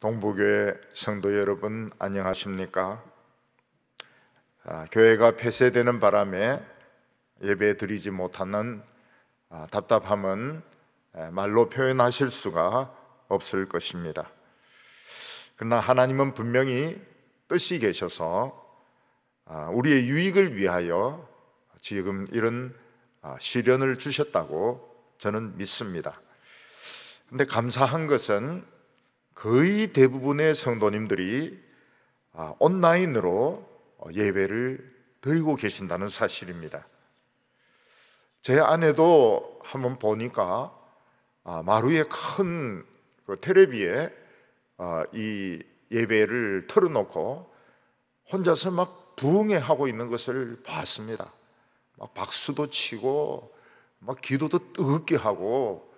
동부교회 성도 여러분 안녕하십니까? 교회가 폐쇄되는 바람에 예배 드리지 못하는 답답함은 말로 표현하실 수가 없을 것입니다. 그러나 하나님은 분명히 뜻이 계셔서 우리의 유익을 위하여 지금 이런 시련을 주셨다고 저는 믿습니다. 그런데 감사한 것은 거의 대부분의 성도님들이 온라인으로 예배를 드리고 계신다는 사실입니다. 제 아내도 한번 보니까 마루에 큰 텔레비에 이 예배를 틀어놓고 혼자서 막 부흥회하고 있는 것을 봤습니다. 막 박수도 치고 막 기도도 뜨겁게 하고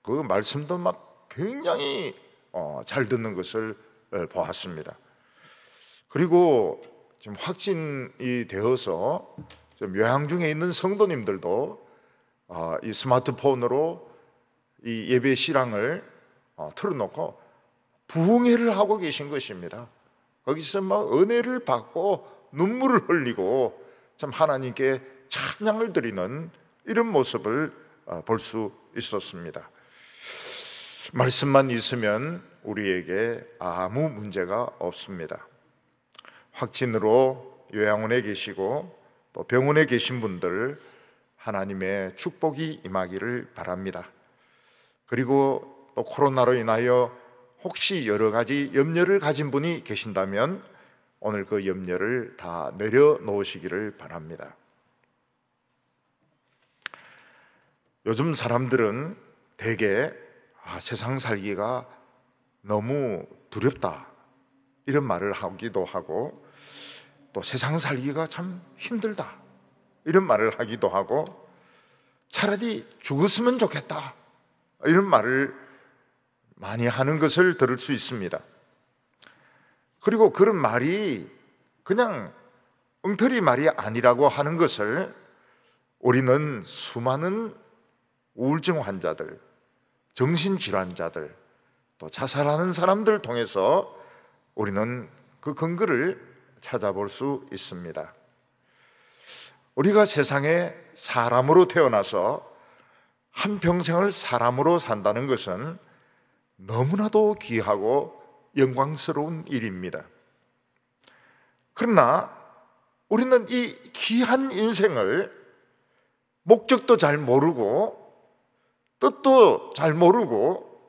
그 말씀도 막 굉장히 잘 듣는 것을 보았습니다. 그리고 지금 확진이 되어서 좀 요양 중에 있는 성도님들도 이 스마트폰으로 이 예배 실황을 틀어놓고 부흥회를 하고 계신 것입니다. 거기서 막 은혜를 받고 눈물을 흘리고 참 하나님께 찬양을 드리는 이런 모습을 볼 수 있었습니다. 말씀만 있으면 우리에게 아무 문제가 없습니다. 확진으로 요양원에 계시고 또 병원에 계신 분들 하나님의 축복이 임하기를 바랍니다. 그리고 또 코로나로 인하여 혹시 여러 가지 염려를 가진 분이 계신다면 오늘 그 염려를 다 내려놓으시기를 바랍니다. 요즘 사람들은 대개 세상 살기가 너무 두렵다 이런 말을 하기도 하고 또 세상 살기가 참 힘들다 이런 말을 하기도 하고 차라리 죽었으면 좋겠다 이런 말을 많이 하는 것을 들을 수 있습니다. 그리고 그런 말이 그냥 엉터리 말이 아니라고 하는 것을 우리는 수많은 우울증 환자들, 정신질환자들, 또 자살하는 사람들을 통해서 우리는 그 근거를 찾아볼 수 있습니다. 우리가 세상에 사람으로 태어나서 한평생을 사람으로 산다는 것은 너무나도 귀하고 영광스러운 일입니다. 그러나 우리는 이 귀한 인생을 목적도 잘 모르고 뜻도 잘 모르고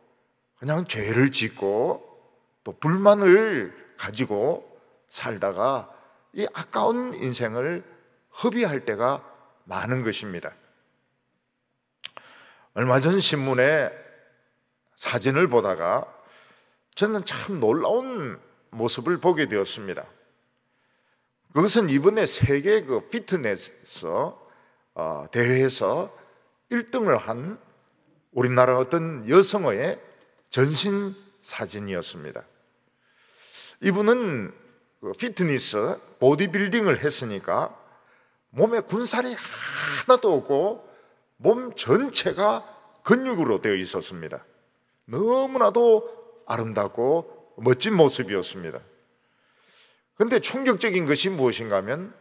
그냥 죄를 짓고 또 불만을 가지고 살다가 이 아까운 인생을 허비할 때가 많은 것입니다. 얼마 전 신문에 사진을 보다가 저는 참 놀라운 모습을 보게 되었습니다. 그것은 이번에 세계 피트니스 대회에서 1등을 한 우리나라 어떤 여성의 전신 사진이었습니다. 이분은 피트니스, 보디빌딩을 했으니까 몸에 군살이 하나도 없고 몸 전체가 근육으로 되어 있었습니다. 너무나도 아름답고 멋진 모습이었습니다. 그런데 충격적인 것이 무엇인가 하면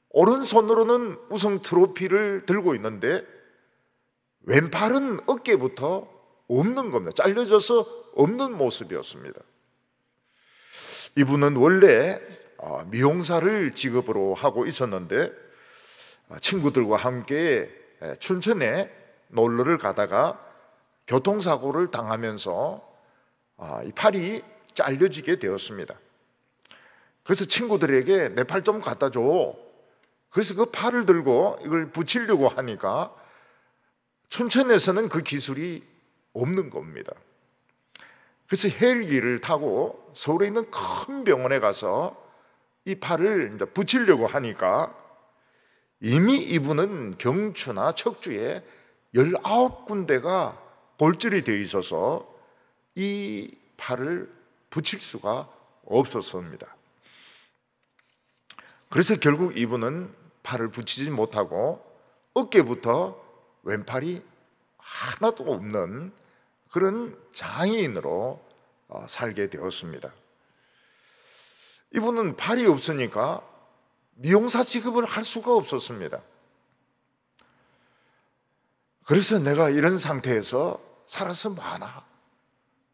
오른손으로는 우승 트로피를 들고 있는데 왼팔은 어깨부터 없는 겁니다. 잘려져서 없는 모습이었습니다. 이분은 원래 미용사를 직업으로 하고 있었는데 친구들과 함께 춘천에 놀러를 가다가 교통사고를 당하면서 이 팔이 잘려지게 되었습니다. 그래서 친구들에게 내 팔 좀 갖다 줘. 그래서 그 팔을 들고 이걸 붙이려고 하니까 춘천에서는 그 기술이 없는 겁니다. 그래서 헬기를 타고 서울에 있는 큰 병원에 가서 이 팔을 이제 붙이려고 하니까 이미 이분은 경추나 척추에 19군데가 골절이 되어 있어서 이 팔을 붙일 수가 없었습니다. 그래서 결국 이분은 팔을 붙이지 못하고 어깨부터 왼팔이 하나도 없는 그런 장애인으로 살게 되었습니다. 이분은 팔이 없으니까 미용사 직업을 할 수가 없었습니다. 그래서 내가 이런 상태에서 살아서 뭐하나,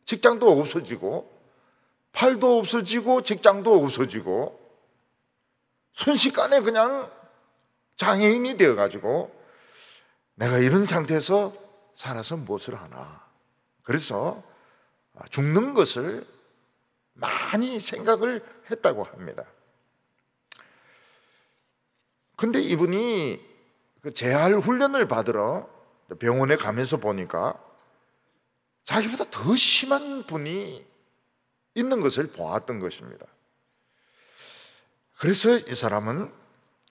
직장도 없어지고 팔도 없어지고 직장도 없어지고 순식간에 그냥 장애인이 되어가지고 내가 이런 상태에서 살아서 무엇을 하나. 그래서 죽는 것을 많이 생각을 했다고 합니다. 근데 이분이 그 재활 훈련을 받으러 병원에 가면서 보니까 자기보다 더 심한 분이 있는 것을 보았던 것입니다. 그래서 이 사람은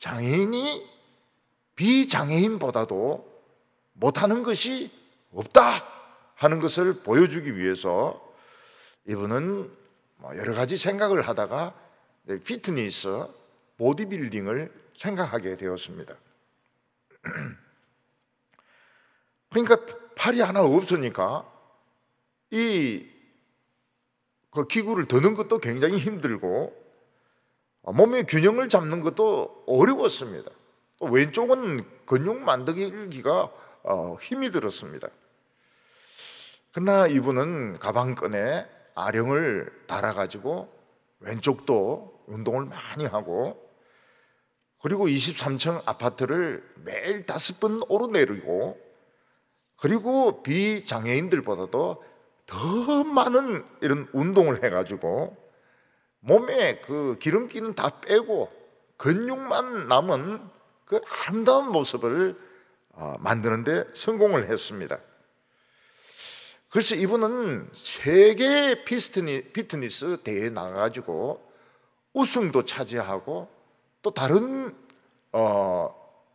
장애인이 비장애인보다도 못하는 것이 없다 하는 것을 보여주기 위해서 이분은 여러 가지 생각을 하다가 피트니스, 보디빌딩을 생각하게 되었습니다. 그러니까 팔이 하나 없으니까 그 기구를 드는 것도 굉장히 힘들고 몸의 균형을 잡는 것도 어려웠습니다. 또 왼쪽은 근육 만들기가 힘이 들었습니다. 그러나 이분은 가방끈에 아령을 달아가지고 왼쪽도 운동을 많이 하고, 그리고 23층 아파트를 매일 5번 오르내리고, 그리고 비장애인들보다도 더 많은 이런 운동을 해가지고 몸에 그 기름기는 다 빼고 근육만 남은 그 아름다운 모습을 만드는데 성공을 했습니다. 그래서 이분은 세계 피트니스 대회에 나가가지고 우승도 차지하고 또 다른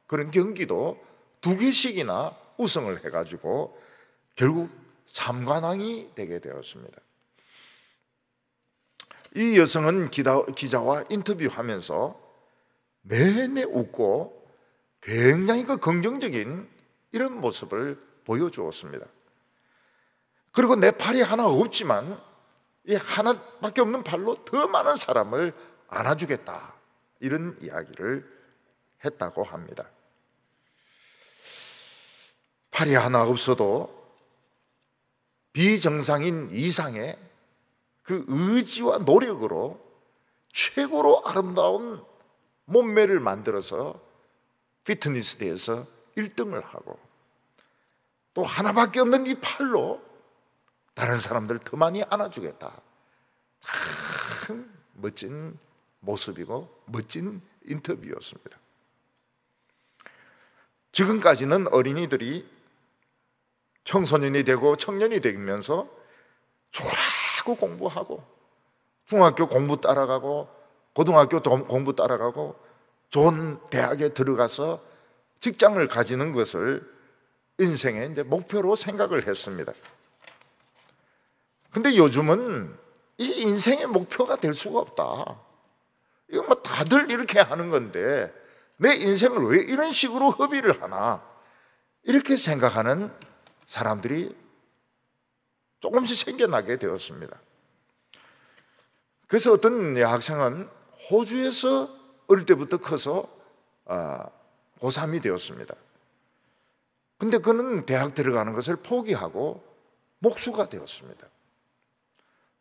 그런 경기도 2개씩이나 우승을 해가지고 결국 3관왕이 되게 되었습니다. 이 여성은 기자와 인터뷰하면서 내내 웃고 굉장히 그 긍정적인 이런 모습을 보여주었습니다. 그리고 내 팔이 하나 없지만 이 하나밖에 없는 팔로 더 많은 사람을 안아주겠다, 이런 이야기를 했다고 합니다. 팔이 하나 없어도 비정상인 이상의 그 의지와 노력으로 최고로 아름다운 몸매를 만들어서 피트니스 대회에서 1등을 하고, 또 하나밖에 없는 이 팔로 다른 사람들 더 많이 안아주겠다. 참 멋진 모습이고 멋진 인터뷰였습니다. 지금까지는 어린이들이 청소년이 되고 청년이 되면서 좋아하고 공부하고 중학교 공부 따라가고 고등학교 공부 따라가고 좋은 대학에 들어가서 직장을 가지는 것을 인생의 이제 목표로 생각을 했습니다. 근데 요즘은 이 인생의 목표가 될 수가 없다. 이거 뭐 다들 이렇게 하는 건데 내 인생을 왜 이런 식으로 허비를 하나, 이렇게 생각하는 사람들이 조금씩 생겨나게 되었습니다. 그래서 어떤 여학생은 호주에서 어릴 때부터 커서 고3이 되었습니다. 근데 그는 대학 들어가는 것을 포기하고 목수가 되었습니다.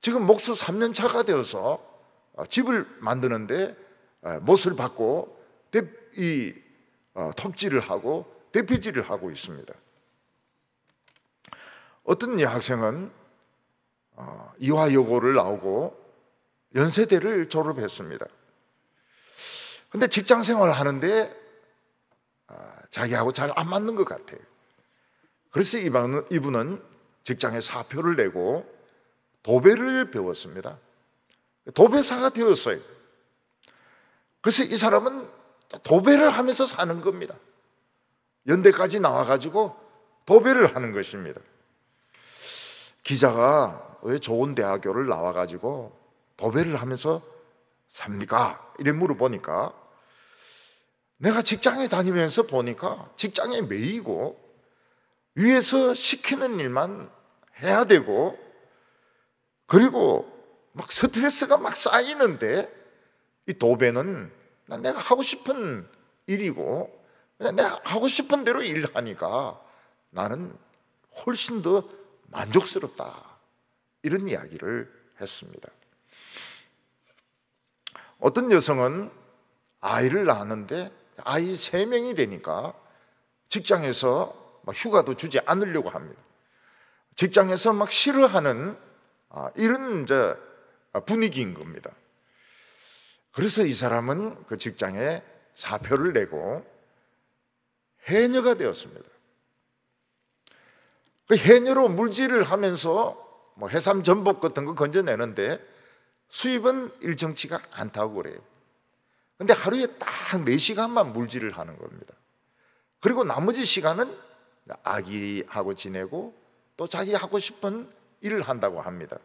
지금 목수 3년 차가 되어서 집을 만드는데 못을 받고 톱질을 하고 대피질을 하고 있습니다. 어떤 여학생은 이화여고를 나오고 연세대를 졸업했습니다. 근데 직장 생활을 하는데 자기하고 잘 안 맞는 것 같아요. 그래서 이분은 직장에 사표를 내고 도배를 배웠습니다. 도배사가 되었어요. 그래서 이 사람은 도배를 하면서 사는 겁니다. 연대까지 나와가지고 도배를 하는 것입니다. 기자가 왜 좋은 대학교를 나와가지고 도배를 하면서 삽니까? 이래 물어보니까 내가 직장에 다니면서 보니까 직장에 매이고 위에서 시키는 일만 해야 되고, 그리고 막 스트레스가 막 쌓이는데 이 도배는 내가 하고 싶은 일이고 내가 하고 싶은 대로 일하니까 나는 훨씬 더 만족스럽다, 이런 이야기를 했습니다. 어떤 여성은 아이를 낳았는데 아이 3명이 되니까 직장에서 막 휴가도 주지 않으려고 합니다. 직장에서 막 싫어하는 이런 분위기인 겁니다. 그래서 이 사람은 그 직장에 사표를 내고 해녀가 되었습니다. 그 해녀로 물질을 하면서 뭐 해삼 전복 같은 거 건져내는데 수입은 일정치가 않다고 그래요. 근데 하루에 딱 4시간만 물질을 하는 겁니다. 그리고 나머지 시간은 아기하고 지내고 또 자기 하고 싶은 일을 한다고 합니다.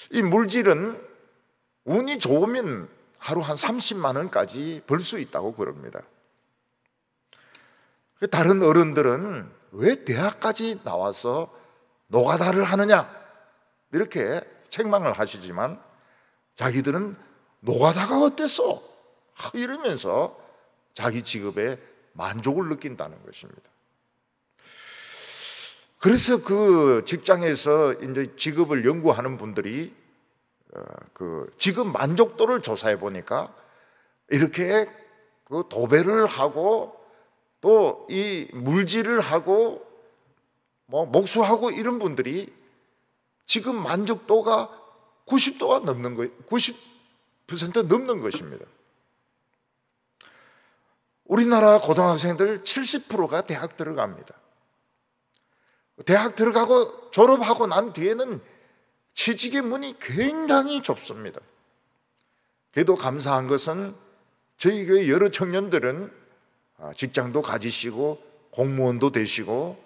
이 물질은 운이 좋으면 하루 한 30만 원까지 벌 수 있다고 그럽니다. 다른 어른들은 왜 대학까지 나와서 노가다를 하느냐 이렇게 책망을 하시지만 자기들은 노가다가 어땠어? 이러면서 자기 직업에 만족을 느낀다는 것입니다. 그래서 그 직장에서 이제 직업을 연구하는 분들이 그 직업 만족도를 조사해 보니까 이렇게 그 도배를 하고 또 이 물질을 하고 뭐 목수하고 이런 분들이 직업 만족도가 90%가 넘는 거, 90% 넘는 것입니다. 우리나라 고등학생들 70%가 대학 들어갑니다. 대학 들어가고 졸업하고 난 뒤에는 취직의 문이 굉장히 좁습니다. 그래도 감사한 것은 저희 교회 여러 청년들은 직장도 가지시고 공무원도 되시고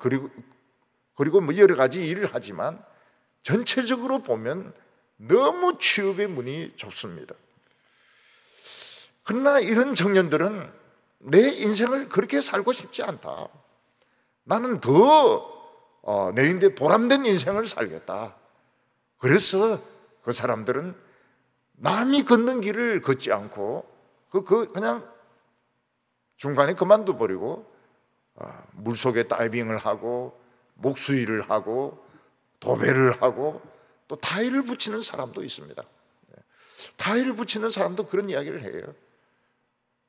그리고 뭐 여러 가지 일을 하지만 전체적으로 보면 너무 취업의 문이 좁습니다. 그러나 이런 청년들은 내 인생을 그렇게 살고 싶지 않다. 나는 더 내 인생 보람된 인생을 살겠다. 그래서 그 사람들은 남이 걷는 길을 걷지 않고 그냥 중간에 그만둬 버리고 물속에 다이빙을 하고 목수일을 하고 도배를 하고 또 타일을 붙이는 사람도 있습니다. 타일을 붙이는 사람도 그런 이야기를 해요.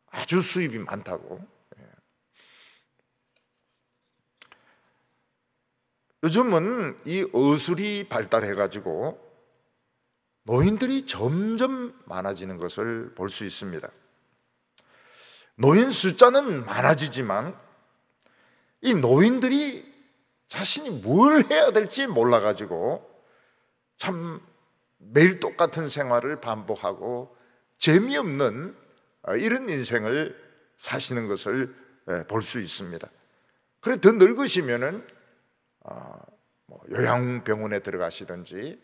아주 수입이 많다고. 요즘은 이 어술이 발달해가지고 노인들이 점점 많아지는 것을 볼 수 있습니다. 노인 숫자는 많아지지만 이 노인들이 자신이 뭘 해야 될지 몰라가지고 참 매일 똑같은 생활을 반복하고 재미없는 이런 인생을 사시는 것을 볼 수 있습니다. 그래 더 늙으시면은 뭐 요양병원에 들어가시든지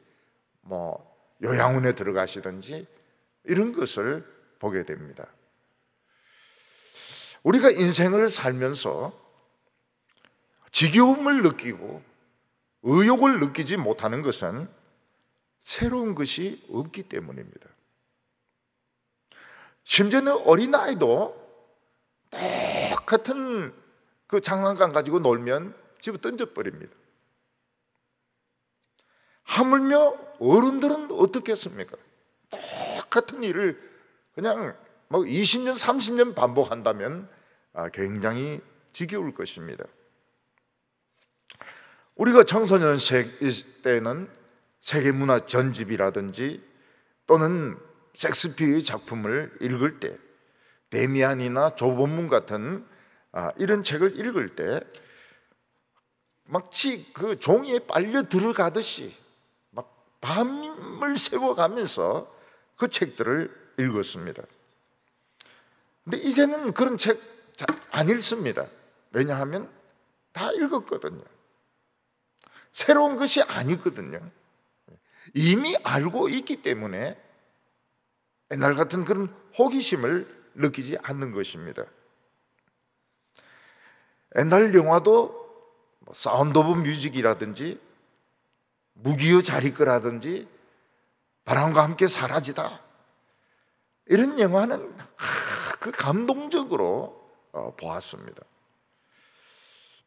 뭐 요양원에 들어가시든지 이런 것을 보게 됩니다. 우리가 인생을 살면서 지겨움을 느끼고 의욕을 느끼지 못하는 것은 새로운 것이 없기 때문입니다. 심지어는 어린아이도 똑같은 그 장난감 가지고 놀면 집어 던져버립니다. 하물며 어른들은 어떻겠습니까? 똑같은 일을 그냥 뭐 20년, 30년 반복한다면 굉장히 지겨울 것입니다. 우리가 청소년 때는 세계문화 전집이라든지 또는 섹스피어의 작품을 읽을 때 데미안이나 조본문 같은 이런 책을 읽을 때 마치 그 종이에 빨려 들어가듯이 막 밤을 새워가면서 그 책들을 읽었습니다. 근데 이제는 그런 책 안 읽습니다. 왜냐하면 다 읽었거든요. 새로운 것이 아니거든요. 이미 알고 있기 때문에 옛날 같은 그런 호기심을 느끼지 않는 것입니다. 옛날 영화도 사운드 오브 뮤직이라든지 무기여 자리 거라든지 바람과 함께 사라지다, 이런 영화는 그 감동적으로 보았습니다.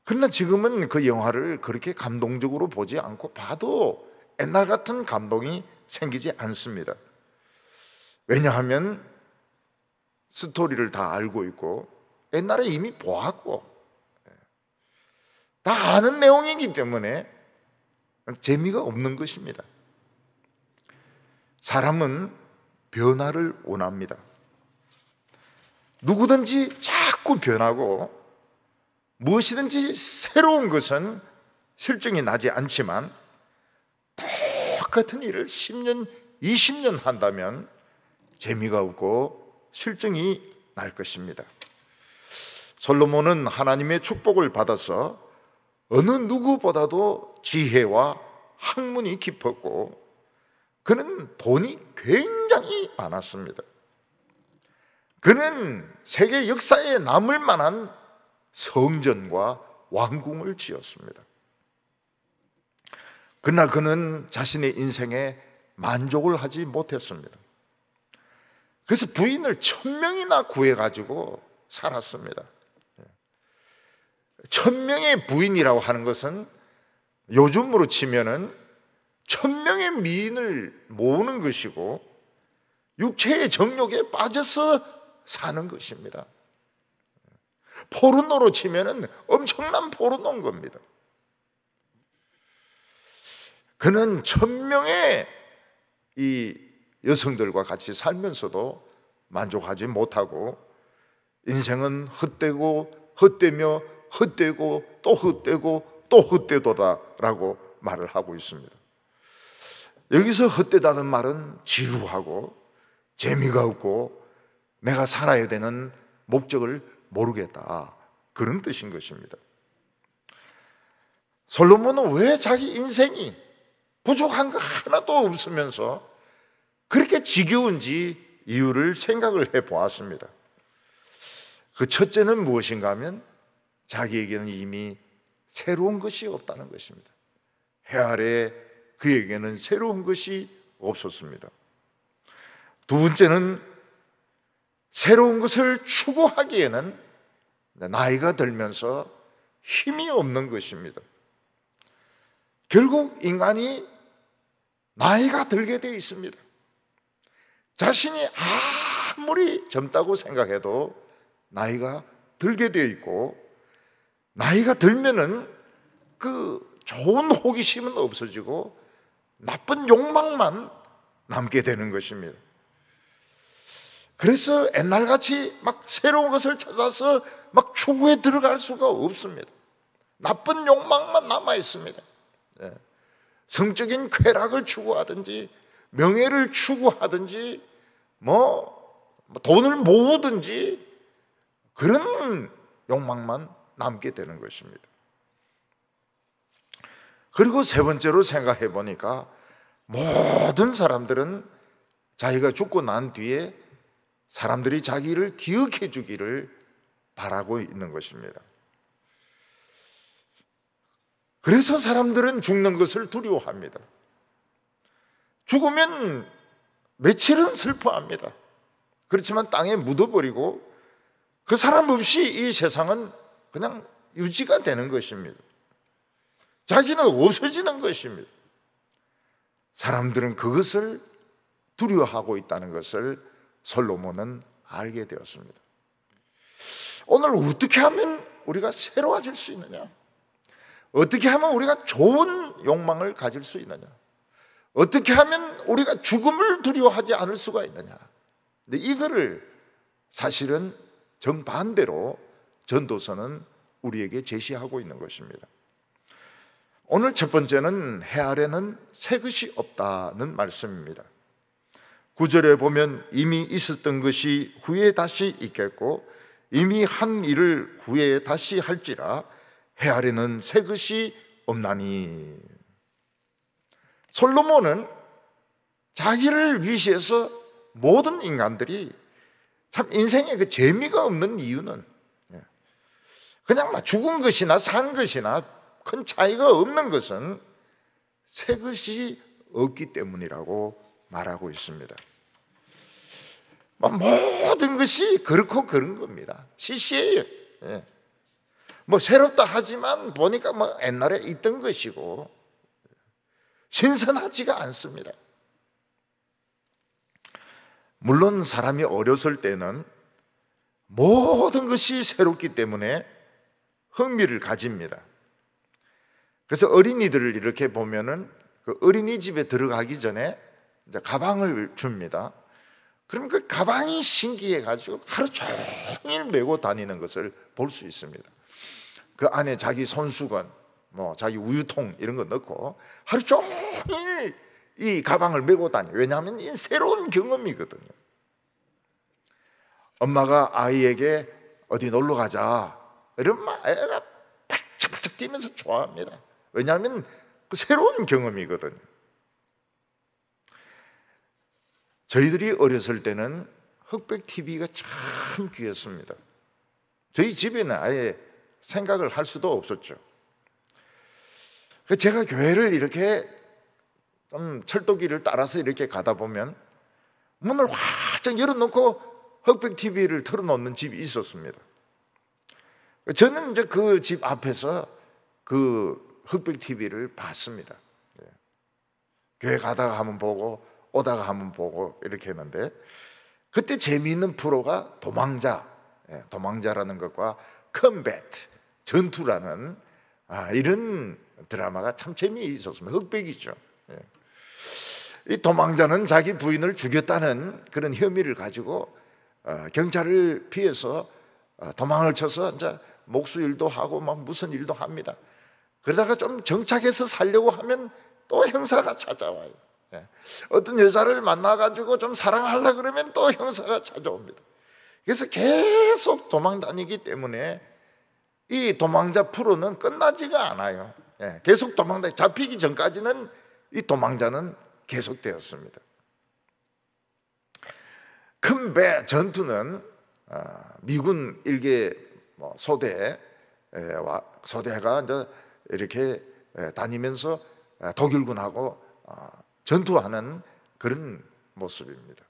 그러나 지금은 그 영화를 그렇게 감동적으로 보지 않고 봐도 옛날 같은 감동이 생기지 않습니다. 왜냐하면 스토리를 다 알고 있고 옛날에 이미 보았고 다 아는 내용이기 때문에 재미가 없는 것입니다. 사람은 변화를 원합니다. 누구든지 자꾸 변하고 무엇이든지 새로운 것은 실증이 나지 않지만 똑같은 일을 10년, 20년 한다면 재미가 없고 실증이 날 것입니다. 솔로몬은 하나님의 축복을 받아서 어느 누구보다도 지혜와 학문이 깊었고 그는 돈이 굉장히 많았습니다. 그는 세계 역사에 남을 만한 성전과 왕궁을 지었습니다. 그러나 그는 자신의 인생에 만족을 하지 못했습니다. 그래서 부인을 1000명이나 구해가지고 살았습니다. 1000명의 부인이라고 하는 것은 요즘으로 치면은 1000명의 미인을 모으는 것이고 육체의 정욕에 빠져서 사는 것입니다. 포르노로 치면은 엄청난 포르노인 겁니다. 그는 1000명의 이 여성들과 같이 살면서도 만족하지 못하고 인생은 헛되고 헛되며 헛되고 또 헛되고 또 헛되도다라고 말을 하고 있습니다. 여기서 헛되다는 말은 지루하고 재미가 없고 내가 살아야 되는 목적을 모르겠다, 그런 뜻인 것입니다. 솔로몬은 왜 자기 인생이 부족한 거 하나도 없으면서 그렇게 지겨운지 이유를 생각을 해보았습니다. 그 첫째는 무엇인가 하면 자기에게는 이미 새로운 것이 없다는 것입니다. 해 아래 그에게는 새로운 것이 없었습니다. 두 번째는 새로운 것을 추구하기에는 나이가 들면서 힘이 없는 것입니다. 결국 인간이 나이가 들게 되어 있습니다. 자신이 아무리 젊다고 생각해도 나이가 들게 되어 있고 나이가 들면은 그 좋은 호기심은 없어지고 나쁜 욕망만 남게 되는 것입니다. 그래서 옛날같이 막 새로운 것을 찾아서 막 추구에 들어갈 수가 없습니다. 나쁜 욕망만 남아 있습니다. 성적인 쾌락을 추구하든지 명예를 추구하든지 돈을 모으든지 그런 욕망만 남게 되는 것입니다. 그리고 세 번째로 생각해 보니까 모든 사람들은 자기가 죽고 난 뒤에 사람들이 자기를 기억해 주기를 바라고 있는 것입니다. 그래서 사람들은 죽는 것을 두려워합니다. 죽으면 며칠은 슬퍼합니다. 그렇지만 땅에 묻어버리고 그 사람 없이 이 세상은 그냥 유지가 되는 것입니다. 자기는 없어지는 것입니다. 사람들은 그것을 두려워하고 있다는 것을 솔로몬은 알게 되었습니다. 오늘 어떻게 하면 우리가 새로워질 수 있느냐? 어떻게 하면 우리가 좋은 욕망을 가질 수 있느냐? 어떻게 하면 우리가 죽음을 두려워하지 않을 수가 있느냐? 근데 이거를 사실은 정반대로 전도서는 우리에게 제시하고 있는 것입니다. 오늘 첫 번째는 해 아래는 새 것이 없다는 말씀입니다. 9절에 보면 이미 있었던 것이 후에 다시 있겠고 이미 한 일을 후에 다시 할지라 해 아래는 새 것이 없나니. 솔로몬은 자기를 위시해서 모든 인간들이 참 인생에 그 재미가 없는 이유는 그냥 막 죽은 것이나 산 것이나 큰 차이가 없는 것은 새 것이 없기 때문이라고 말하고 있습니다. 모든 것이 그렇고 그런 겁니다. 시시해요. 예. 새롭다 하지만 보니까 옛날에 있던 것이고 신선하지가 않습니다. 물론 사람이 어렸을 때는 모든 것이 새롭기 때문에 흥미를 가집니다. 그래서 어린이들을 이렇게 보면은 그 어린이집에 들어가기 전에 이제 가방을 줍니다. 그럼 그 가방이 신기해 가지고 하루 종일 메고 다니는 것을 볼 수 있습니다. 그 안에 자기 손수건, 자기 우유통 이런 거 넣고 하루 종일 이 가방을 메고 다녀요. 왜냐하면 이 새로운 경험이거든요. 엄마가 아이에게 어디 놀러 가자 이러면 애가 발짝발짝 뛰면서 좋아합니다. 왜냐하면 그 새로운 경험이거든요. 저희들이 어렸을 때는 흑백 TV가 참 귀했습니다. 저희 집에는 아예 생각을 할 수도 없었죠. 제가 교회를 이렇게 좀 철도길을 따라서 이렇게 가다 보면 문을 활짝 열어놓고 흑백 TV를 틀어놓는 집이 있었습니다. 저는 이제 그 집 앞에서 그 흑백 TV를 봤습니다. 교회 가다가 한번 보고 오다가 한번 보고 이렇게 했는데 그때 재미있는 프로가 도망자라는 것과 컴뱃, 전투라는 이런 드라마가 참 재미있었습니다. 흑백이죠. 이 도망자는 자기 부인을 죽였다는 그런 혐의를 가지고 경찰을 피해서 도망을 쳐서 이제 목수일도 하고 무슨 일도 합니다. 그러다가 좀 정착해서 살려고 하면 또 형사가 찾아와요. 어떤 여자를 만나가지고 좀 사랑하려고 그러면 또 형사가 찾아옵니다. 그래서 계속 도망 다니기 때문에 이 도망자 프로는 끝나지가 않아요. 계속 잡히기 전까지는 이 도망자는 계속되었습니다. 큰 배 전투는 미군 일개 소대가 이제 이렇게 다니면서 독일군하고 전투하는 그런 모습입니다.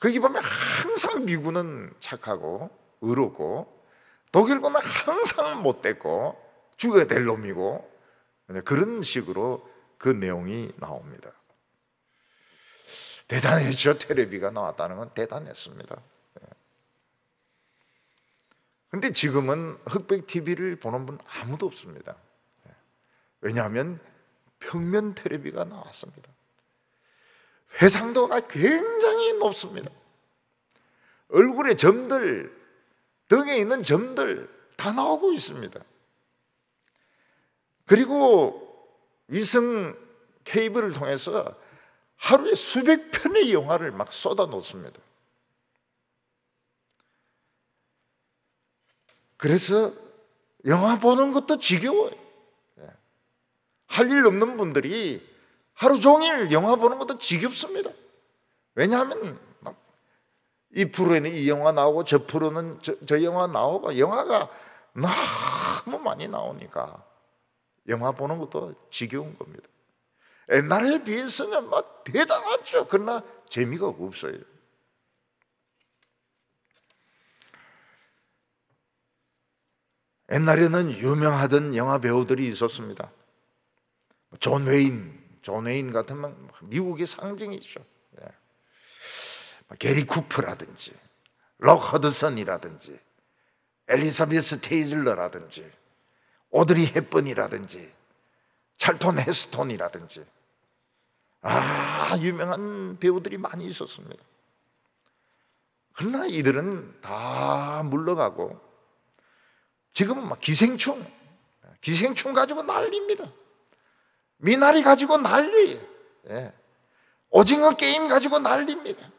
거기 보면 항상 미군은 착하고 의롭고 독일군은 항상 못됐고 죽어야 될 놈이고 그런 식으로 그 내용이 나옵니다. 대단했죠. 텔레비가 나왔다는 건 대단했습니다. 그런데 지금은 흑백 TV를 보는 분 아무도 없습니다. 왜냐하면 평면 텔레비가 나왔습니다. 해상도가 굉장히 높습니다. 얼굴에 점들, 등에 있는 점들 다 나오고 있습니다. 그리고 위성 케이블을 통해서 하루에 수백 편의 영화를 막 쏟아 놓습니다. 그래서 영화 보는 것도 지겨워요. 할 일 없는 분들이 하루 종일 영화 보는 것도 지겹습니다. 왜냐하면 이 프로에는 이 영화 나오고 저 프로는 저 영화 나오고 영화가 너무 많이 나오니까 영화 보는 것도 지겨운 겁니다. 옛날에 비해서는 막 대단하죠. 그러나 재미가 없어요. 옛날에는 유명하던 영화 배우들이 있었습니다. 존 웨인 같으면 미국의 상징이죠. 게리 쿠퍼라든지 록 허드슨이라든지 엘리자베스 테이즐러라든지 오드리 헵번이라든지 찰톤 헤스톤이라든지 유명한 배우들이 많이 있었습니다. 그러나 이들은 다 물러가고 지금은 막 기생충 가지고 난리입니다. 미나리 가지고 난리예요. 오징어 게임 가지고 난리입니다.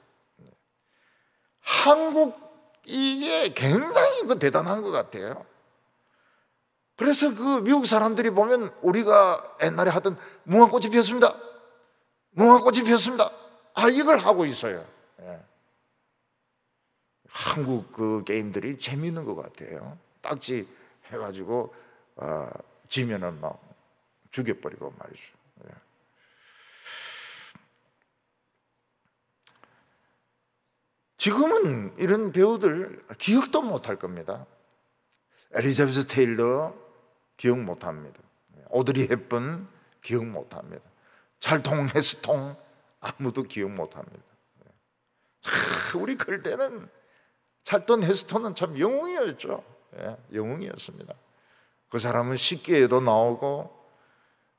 한국 이게 굉장히 대단한 것 같아요. 그래서 그 미국 사람들이 보면 우리가 옛날에 하던 무궁화꽃이 피었습니다. 무궁화꽃이 피었습니다. 이걸 하고 있어요. 한국 그 게임들이 재미있는 것 같아요. 딱지 해가지고 지면은 막 죽여버리고 말이죠. 예. 지금은 이런 배우들 기억도 못할 겁니다. 엘리자베스 테일러 기억 못합니다. 오드리 헵번 기억 못합니다. 찰통 헤스통 아무도 기억 못합니다. 우리 그럴 때는 찰통 헤스통은 참 영웅이었죠. 영웅이었습니다. 그 사람은 식기에도 나오고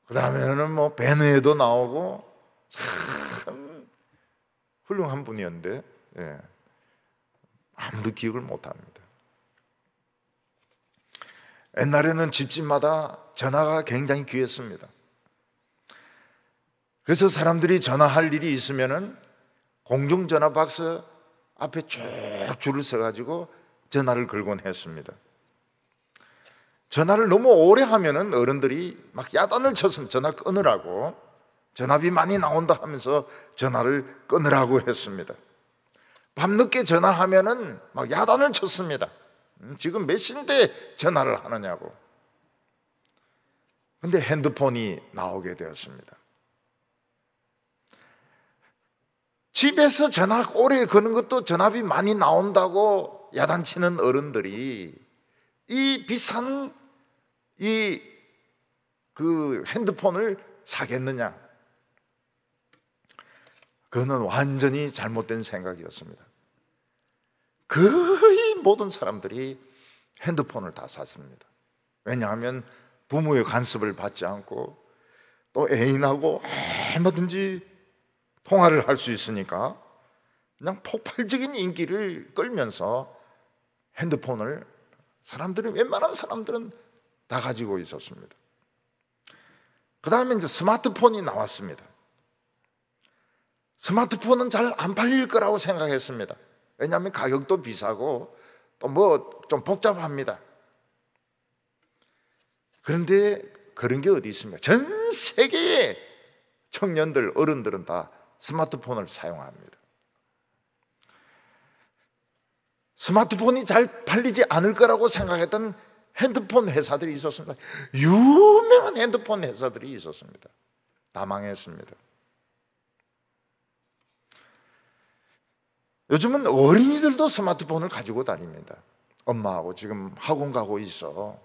그 다음에는 뭐 배너에도 나오고 참 훌륭한 분이었는데 아무도 기억을 못합니다. 옛날에는 집집마다 전화가 굉장히 귀했습니다. 그래서 사람들이 전화할 일이 있으면은 공중전화 박스 앞에 쭉 줄을 서가지고 전화를 걸곤 했습니다. 전화를 너무 오래 하면은 어른들이 막 야단을 쳤으면 전화 끊으라고, 전화비 많이 나온다 하면서 전화를 끊으라고 했습니다. 밤늦게 전화하면은 막 야단을 쳤습니다. 지금 몇 시인데 전화를 하느냐고. 근데 핸드폰이 나오게 되었습니다. 집에서 전화 오래 거는 것도 전화비 많이 나온다고 야단치는 어른들이 이 비싼 그 핸드폰을 사겠느냐? 그거는 완전히 잘못된 생각이었습니다. 거의 모든 사람들이 핸드폰을 다 샀습니다. 왜냐하면 부모의 간섭을 받지 않고 또 애인하고 얼마든지 통화를 할 수 있으니까 그냥 폭발적인 인기를 끌면서 핸드폰을 웬만한 사람들은 다 가지고 있었습니다. 그 다음에 이제 스마트폰이 나왔습니다. 스마트폰은 잘 안 팔릴 거라고 생각했습니다. 왜냐하면 가격도 비싸고 또 뭐 좀 복잡합니다. 그런데 그런 게 어디 있습니까? 전 세계의 청년들, 어른들은 다 스마트폰을 사용합니다. 스마트폰이 잘 팔리지 않을 거라고 생각했던 핸드폰 회사들이 있었습니다. 유명한 핸드폰 회사들이 있었습니다. 다 망했습니다. 요즘은 어린이들도 스마트폰을 가지고 다닙니다. 엄마하고 지금 학원 가고 있어.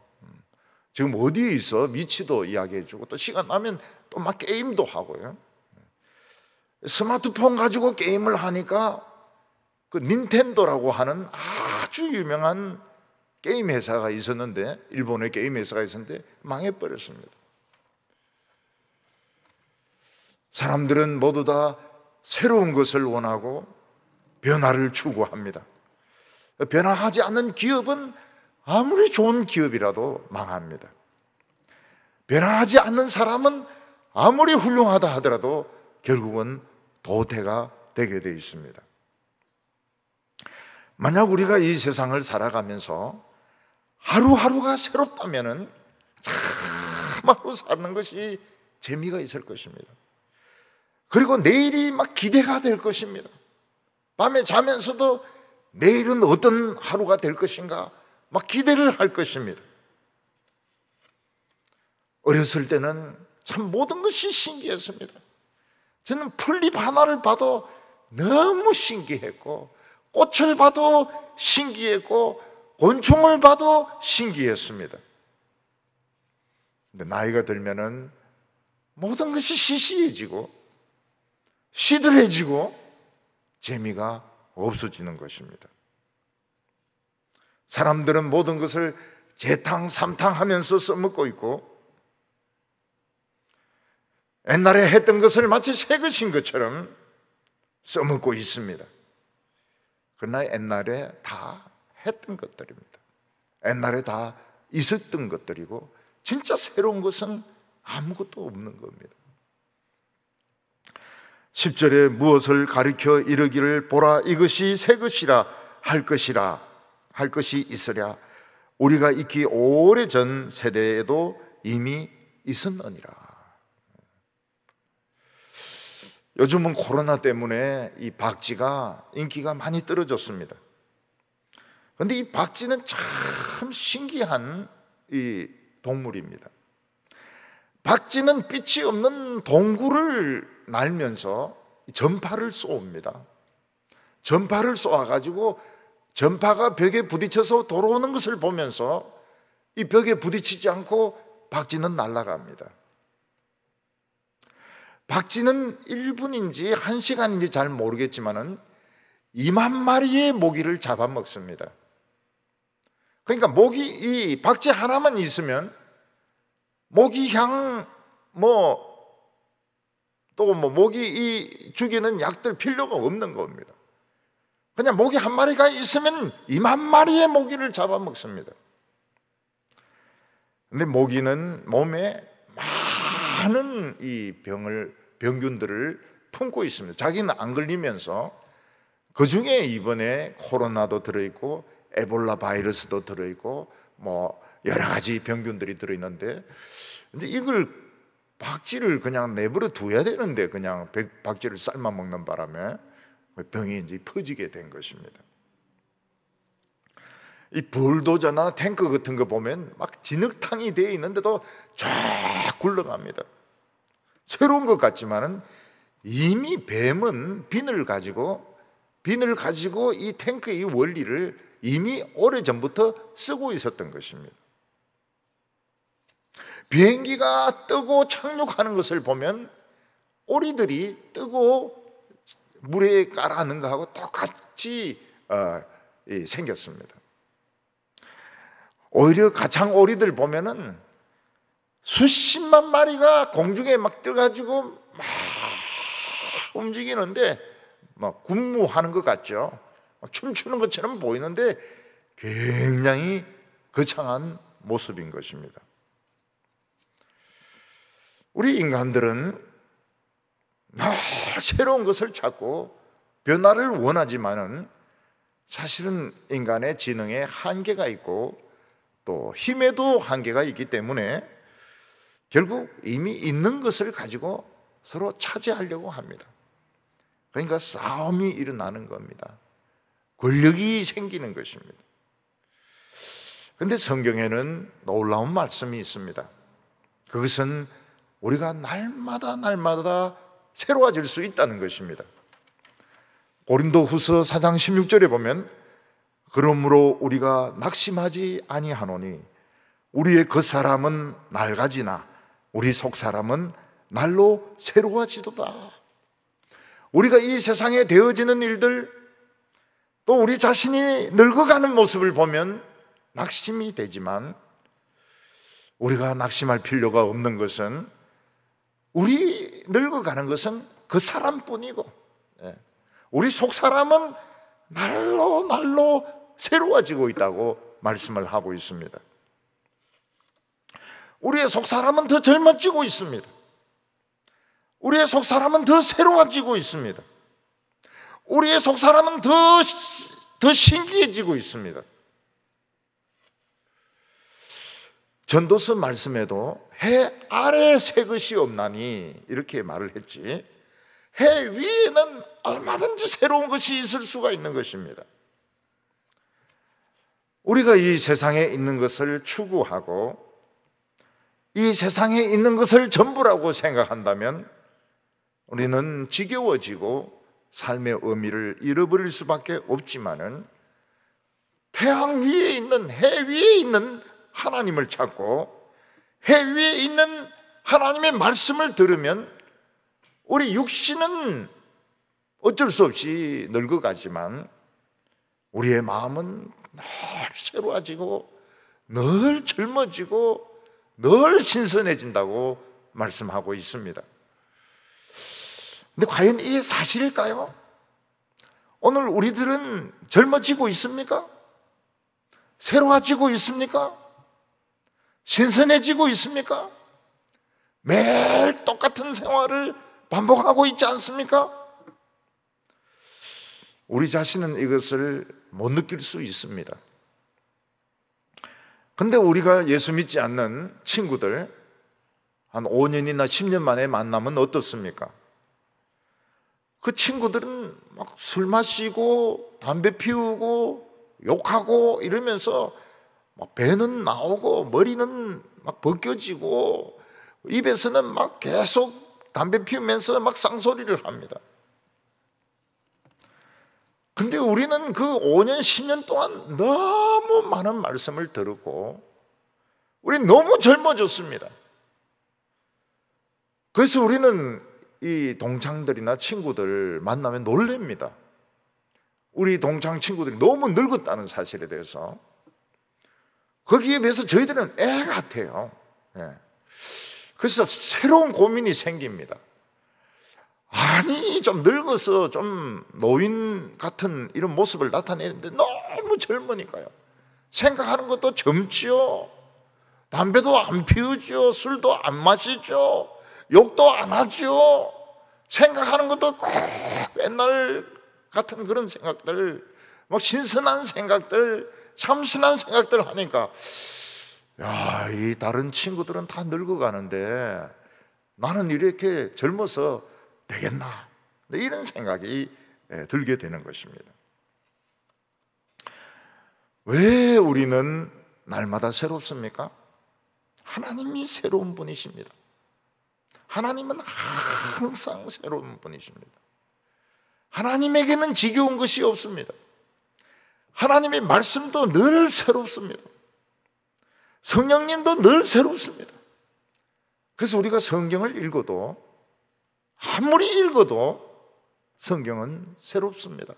지금 어디에 있어? 미치도 이야기해주고 또 시간 나면 또 막 게임도 하고요. 스마트폰 가지고 게임을 하니까 그 닌텐도라고 하는 아주 유명한 게임 회사가 있었는데, 일본의 게임 회사가 있었는데 망해버렸습니다. 사람들은 모두 다 새로운 것을 원하고 변화를 추구합니다. 변화하지 않는 기업은 아무리 좋은 기업이라도 망합니다. 변화하지 않는 사람은 아무리 훌륭하다 하더라도 결국은 도태가 되게 되어 있습니다. 만약 우리가 이 세상을 살아가면서 하루하루가 새롭다면은 참 하루 사는 것이 재미가 있을 것입니다. 그리고 내일이 막 기대가 될 것입니다. 밤에 자면서도 내일은 어떤 하루가 될 것인가 막 기대를 할 것입니다. 어렸을 때는 참 모든 것이 신기했습니다. 저는 풀잎 하나를 봐도 너무 신기했고, 꽃을 봐도 신기했고, 곤충을 봐도 신기했습니다. 근데 나이가 들면은 모든 것이 시시해지고 시들해지고 재미가 없어지는 것입니다. 사람들은 모든 것을 재탕 삼탕 하면서 써먹고 있고, 옛날에 했던 것을 마치 새 것인 것처럼 써먹고 있습니다. 그러나 옛날에 다 했던 것들입니다. 옛날에 다 있었던 것들이고, 진짜 새로운 것은 아무것도 없는 겁니다. 10절에 무엇을 가리켜 이르기를 보라 이것이 새 것이라 할 것이 있으랴 우리가 익히 오래전 세대에도 이미 있었느니라. 요즘은 코로나 때문에 이 박쥐가 인기가 많이 떨어졌습니다. 그런데 이 박쥐는 참 신기한 이 동물입니다. 박쥐는 빛이 없는 동굴을 날면서 전파를 쏘옵니다. 전파를 쏘아가지고 전파가 벽에 부딪혀서 돌아오는 것을 보면서 이 벽에 부딪히지 않고 박쥐는 날아갑니다. 박쥐는 1분인지 1시간인지 잘 모르겠지만은 2만 마리의 모기를 잡아먹습니다. 그러니까 이 박쥐 하나만 있으면 모기향 또 모기 죽이는 약들 필요가 없는 겁니다. 그냥 모기 한 마리가 있으면 2만 마리의 모기를 잡아먹습니다. 근데 모기는 몸에 많은 이 병균들을 품고 있습니다. 자기는 안 걸리면서 그 중에 이번에 코로나도 들어있고 에볼라 바이러스도 들어있고 여러 가지 병균들이 들어있는데, 근데 이걸 박쥐를 그냥 내버려 둬야 되는데 그냥 박쥐를 삶아 먹는 바람에 병이 이제 퍼지게 된 것입니다. 이 불도저나 탱크 같은 거 보면 막 진흙탕이 되어 있는데도 쫙 굴러갑니다. 새로운 것 같지만은 이미 뱀은 비늘 가지고 이 탱크의 원리를 이미 오래전부터 쓰고 있었던 것입니다. 비행기가 뜨고 착륙하는 것을 보면 오리들이 뜨고 물에 깔아앉는 것하고 똑같이 생겼습니다. 오히려 가창 오리들 보면은 수십만 마리가 공중에 막 떠가지고 막 움직이는데 막 군무하는 것 같죠. 막 춤추는 것처럼 보이는데 굉장히 거창한 모습인 것입니다. 우리 인간들은 새로운 것을 찾고 변화를 원하지만은 사실은 인간의 지능에 한계가 있고 또 힘에도 한계가 있기 때문에 결국 이미 있는 것을 가지고 서로 차지하려고 합니다. 그러니까 싸움이 일어나는 겁니다. 권력이 생기는 것입니다. 그런데 성경에는 놀라운 말씀이 있습니다. 그것은 우리가 날마다 새로워질 수 있다는 것입니다. 고린도후서 4장 16절에 보면 그러므로 우리가 낙심하지 아니하노니 우리의 겉사람은 낡아지나 우리 속사람은 날로 새로워지도다. 우리가 이 세상에 되어지는 일들 또 우리 자신이 늙어가는 모습을 보면 낙심이 되지만 우리가 낙심할 필요가 없는 것은 우리 늙어가는 것은 그 사람뿐이고 우리 속사람은 날로 새로워지고 있다고 말씀을 하고 있습니다. 우리의 속사람은 더 젊어지고 있습니다. 우리의 속사람은 더 새로워지고 있습니다. 우리의 속사람은 더 신기해지고 있습니다. 전도서 말씀에도 해 아래 새 것이 없나니 이렇게 말을 했지, 해 위에는 얼마든지 새로운 것이 있을 수가 있는 것입니다. 우리가 이 세상에 있는 것을 추구하고 이 세상에 있는 것을 전부라고 생각한다면 우리는 지겨워지고 삶의 의미를 잃어버릴 수밖에 없지만은 태양 위에 있는, 해 위에 있는 하나님을 찾고 해 위에 있는 하나님의 말씀을 들으면 우리 육신은 어쩔 수 없이 늙어가지만 우리의 마음은 늘 새로워지고 늘 젊어지고 늘 신선해진다고 말씀하고 있습니다. 근데 과연 이게 사실일까요? 오늘 우리들은 젊어지고 있습니까? 새로워지고 있습니까? 신선해지고 있습니까? 매일 똑같은 생활을 반복하고 있지 않습니까? 우리 자신은 이것을 못 느낄 수 있습니다. 근데 우리가 예수 믿지 않는 친구들 한 5년이나 10년 만에 만나면 어떻습니까? 그 친구들은 막 술 마시고 담배 피우고 욕하고 이러면서 막 배는 나오고 머리는 막 벗겨지고 입에서는 막 계속 담배 피우면서 막 쌍소리를 합니다. 근데 우리는 그 5년, 10년 동안 너무 많은 말씀을 들었고 우리 너무 젊어졌습니다. 그래서 우리는 이 동창들이나 친구들 만나면 놀랍니다. 우리 동창 친구들이 너무 늙었다는 사실에 대해서. 거기에 비해서 저희들은 애 같아요. 예. 그래서 새로운 고민이 생깁니다. 아니, 좀 늙어서 좀 노인 같은 이런 모습을 나타내는데 너무 젊으니까요. 생각하는 것도 젊지요. 담배도 안 피우죠. 술도 안 마시죠. 욕도 안 하죠. 생각하는 것도 꼭 옛날 같은 그런 생각들, 막 신선한 생각들, 참신한 생각들 하니까, 야, 이 다른 친구들은 다 늙어가는데 나는 이렇게 젊어서 되겠나? 이런 생각이 들게 되는 것입니다. 왜 우리는 날마다 새롭습니까? 하나님이 새로운 분이십니다. 하나님은 항상 새로운 분이십니다. 하나님에게는 지겨운 것이 없습니다. 하나님의 말씀도 늘 새롭습니다. 성령님도 늘 새롭습니다. 그래서 우리가 성경을 읽어도, 아무리 읽어도 성경은 새롭습니다.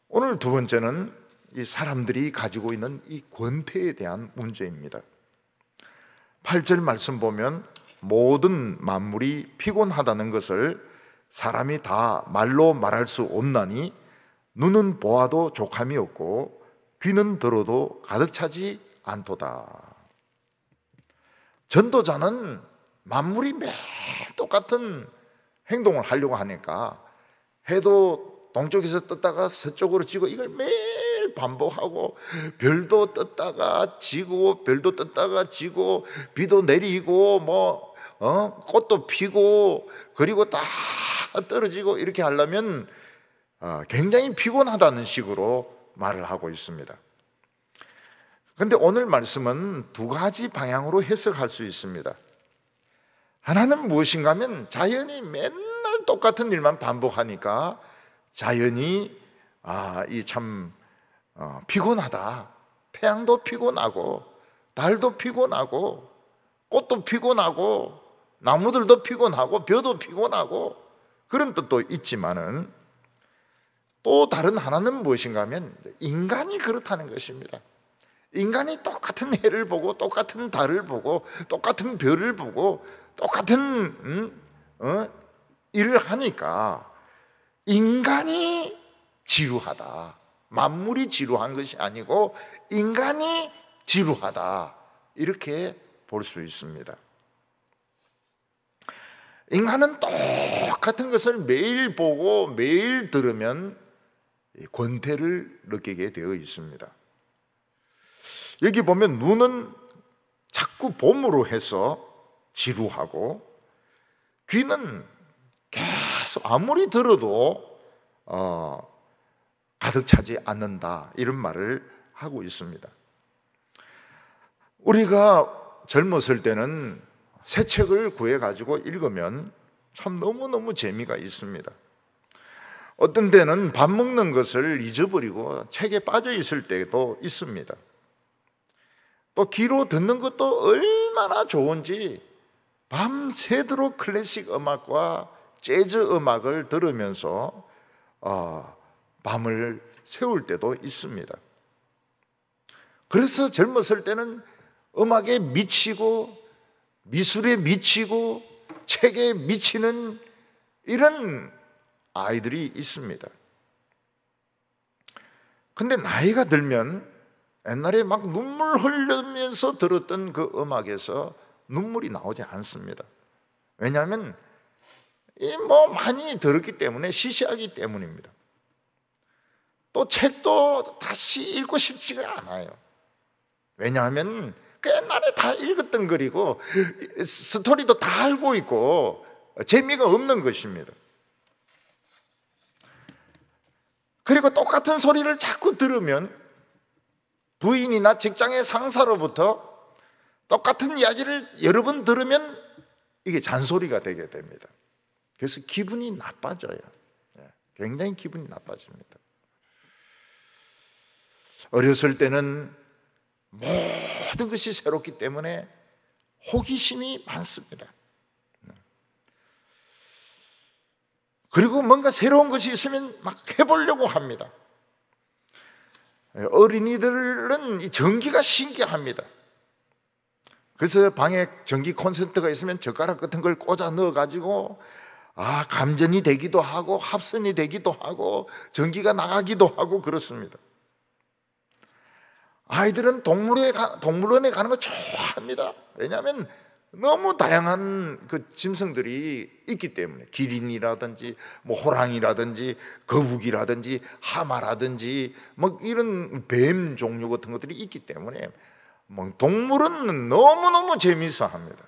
오늘 두 번째는 이 사람들이 가지고 있는 이 권태에 대한 문제입니다. 8절 말씀 보면 모든 만물이 피곤하다는 것을 사람이 다 말로 말할 수 없나니 눈은 보아도 족함이 없고 귀는 들어도 가득 차지 않도다. 전도자는 만물이 매일 똑같은 행동을 하려고 하니까 해도 동쪽에서 떴다가 서쪽으로 지고 이걸 매일 반복하고 별도 떴다가 지고 별도 떴다가 지고 비도 내리고 꽃도 피고 그리고 다 떨어지고 이렇게 하려면 굉장히 피곤하다는 식으로 말을 하고 있습니다. 그런데 오늘 말씀은 두 가지 방향으로 해석할 수 있습니다. 하나는 무엇인가 하면 자연이 맨날 똑같은 일만 반복하니까 자연이 피곤하다. 태양도 피곤하고 달도 피곤하고 꽃도 피곤하고 나무들도 피곤하고 벼도 피곤하고 그런 뜻도 있지만은 또 다른 하나는 무엇인가 하면 인간이 그렇다는 것입니다. 인간이 똑같은 해를 보고 똑같은 달을 보고 똑같은 별을 보고 똑같은 일을 하니까 인간이 지루하다. 만물이 지루한 것이 아니고 인간이 지루하다. 이렇게 볼 수 있습니다. 인간은 똑같은 것을 매일 보고 매일 들으면 권태를 느끼게 되어 있습니다. 여기 보면 눈은 자꾸 봄으로 해서 지루하고 귀는 계속 아무리 들어도 가득 차지 않는다 이런 말을 하고 있습니다. 우리가 젊었을 때는 새 책을 구해가지고 읽으면 참 너무너무 재미가 있습니다. 어떤 때는 밥 먹는 것을 잊어버리고 책에 빠져 있을 때도 있습니다. 또 귀로 듣는 것도 얼마나 좋은지 밤새도록 클래식 음악과 재즈 음악을 들으면서 밤을 새울 때도 있습니다. 그래서 젊었을 때는 음악에 미치고 미술에 미치고 책에 미치는 이런 아이들이 있습니다. 근데 나이가 들면 옛날에 막 눈물 흘리면서 들었던 그 음악에서 눈물이 나오지 않습니다. 왜냐하면 많이 들었기 때문에 시시하기 때문입니다. 또 책도 다시 읽고 싶지가 않아요. 왜냐하면 그 옛날에 다 읽었던 글이고 스토리도 다 알고 있고 재미가 없는 것입니다. 그리고 똑같은 소리를 자꾸 들으면 부인이나 직장의 상사로부터 똑같은 이야기를 여러 번 들으면 이게 잔소리가 되게 됩니다. 그래서 기분이 나빠져요. 굉장히 기분이 나빠집니다. 어렸을 때는 모든 것이 새롭기 때문에 호기심이 많습니다. 그리고 뭔가 새로운 것이 있으면 막 해보려고 합니다. 어린이들은 이 전기가 신기합니다. 그래서 방에 전기 콘센트가 있으면 젓가락 같은 걸 꽂아 넣어가지고 감전이 되기도 하고 합선이 되기도 하고 전기가 나가기도 하고 그렇습니다. 아이들은 동물원에 가는 거 좋아합니다. 왜냐하면 너무 다양한 그 짐승들이 있기 때문에, 기린이라든지 뭐 호랑이라든지 거북이라든지 하마라든지 뭐 이런 뱀 종류 같은 것들이 있기 때문에 뭐 동물은 너무너무 재미있어 합니다.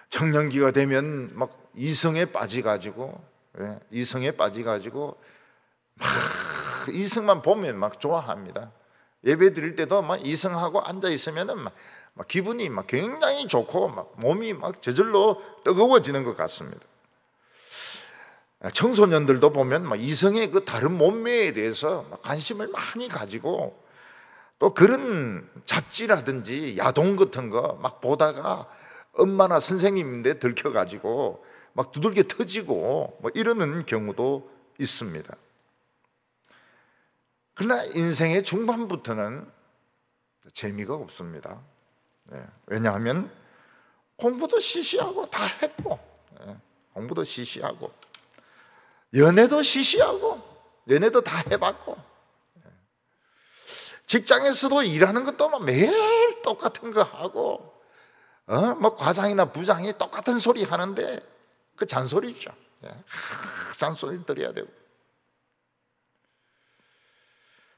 청년기가 되면 막 이성에 빠져가지고 막 이성만 보면 막 좋아합니다. 예배 드릴 때도 막 이성하고 앉아 있으면은 막 기분이 막 굉장히 좋고 막 몸이 막 저절로 뜨거워지는 것 같습니다. 청소년들도 보면 막 이성의 그 다른 몸매에 대해서 막 관심을 많이 가지고 또 그런 잡지라든지 야동 같은 거 막 보다가 엄마나 선생님인데 들켜가지고 막 두들겨 터지고 뭐 이러는 경우도 있습니다. 그러나 인생의 중반부터는 재미가 없습니다. 왜냐하면 공부도 시시하고 다 했고, 공부도 시시하고, 연애도 시시하고, 연애도 다 해봤고, 직장에서도 일하는 것도 막 매일 똑같은 거 하고, 뭐 과장이나 부장이 똑같은 소리 하는데 그 잔소리죠. 잔소리 들어야 되고.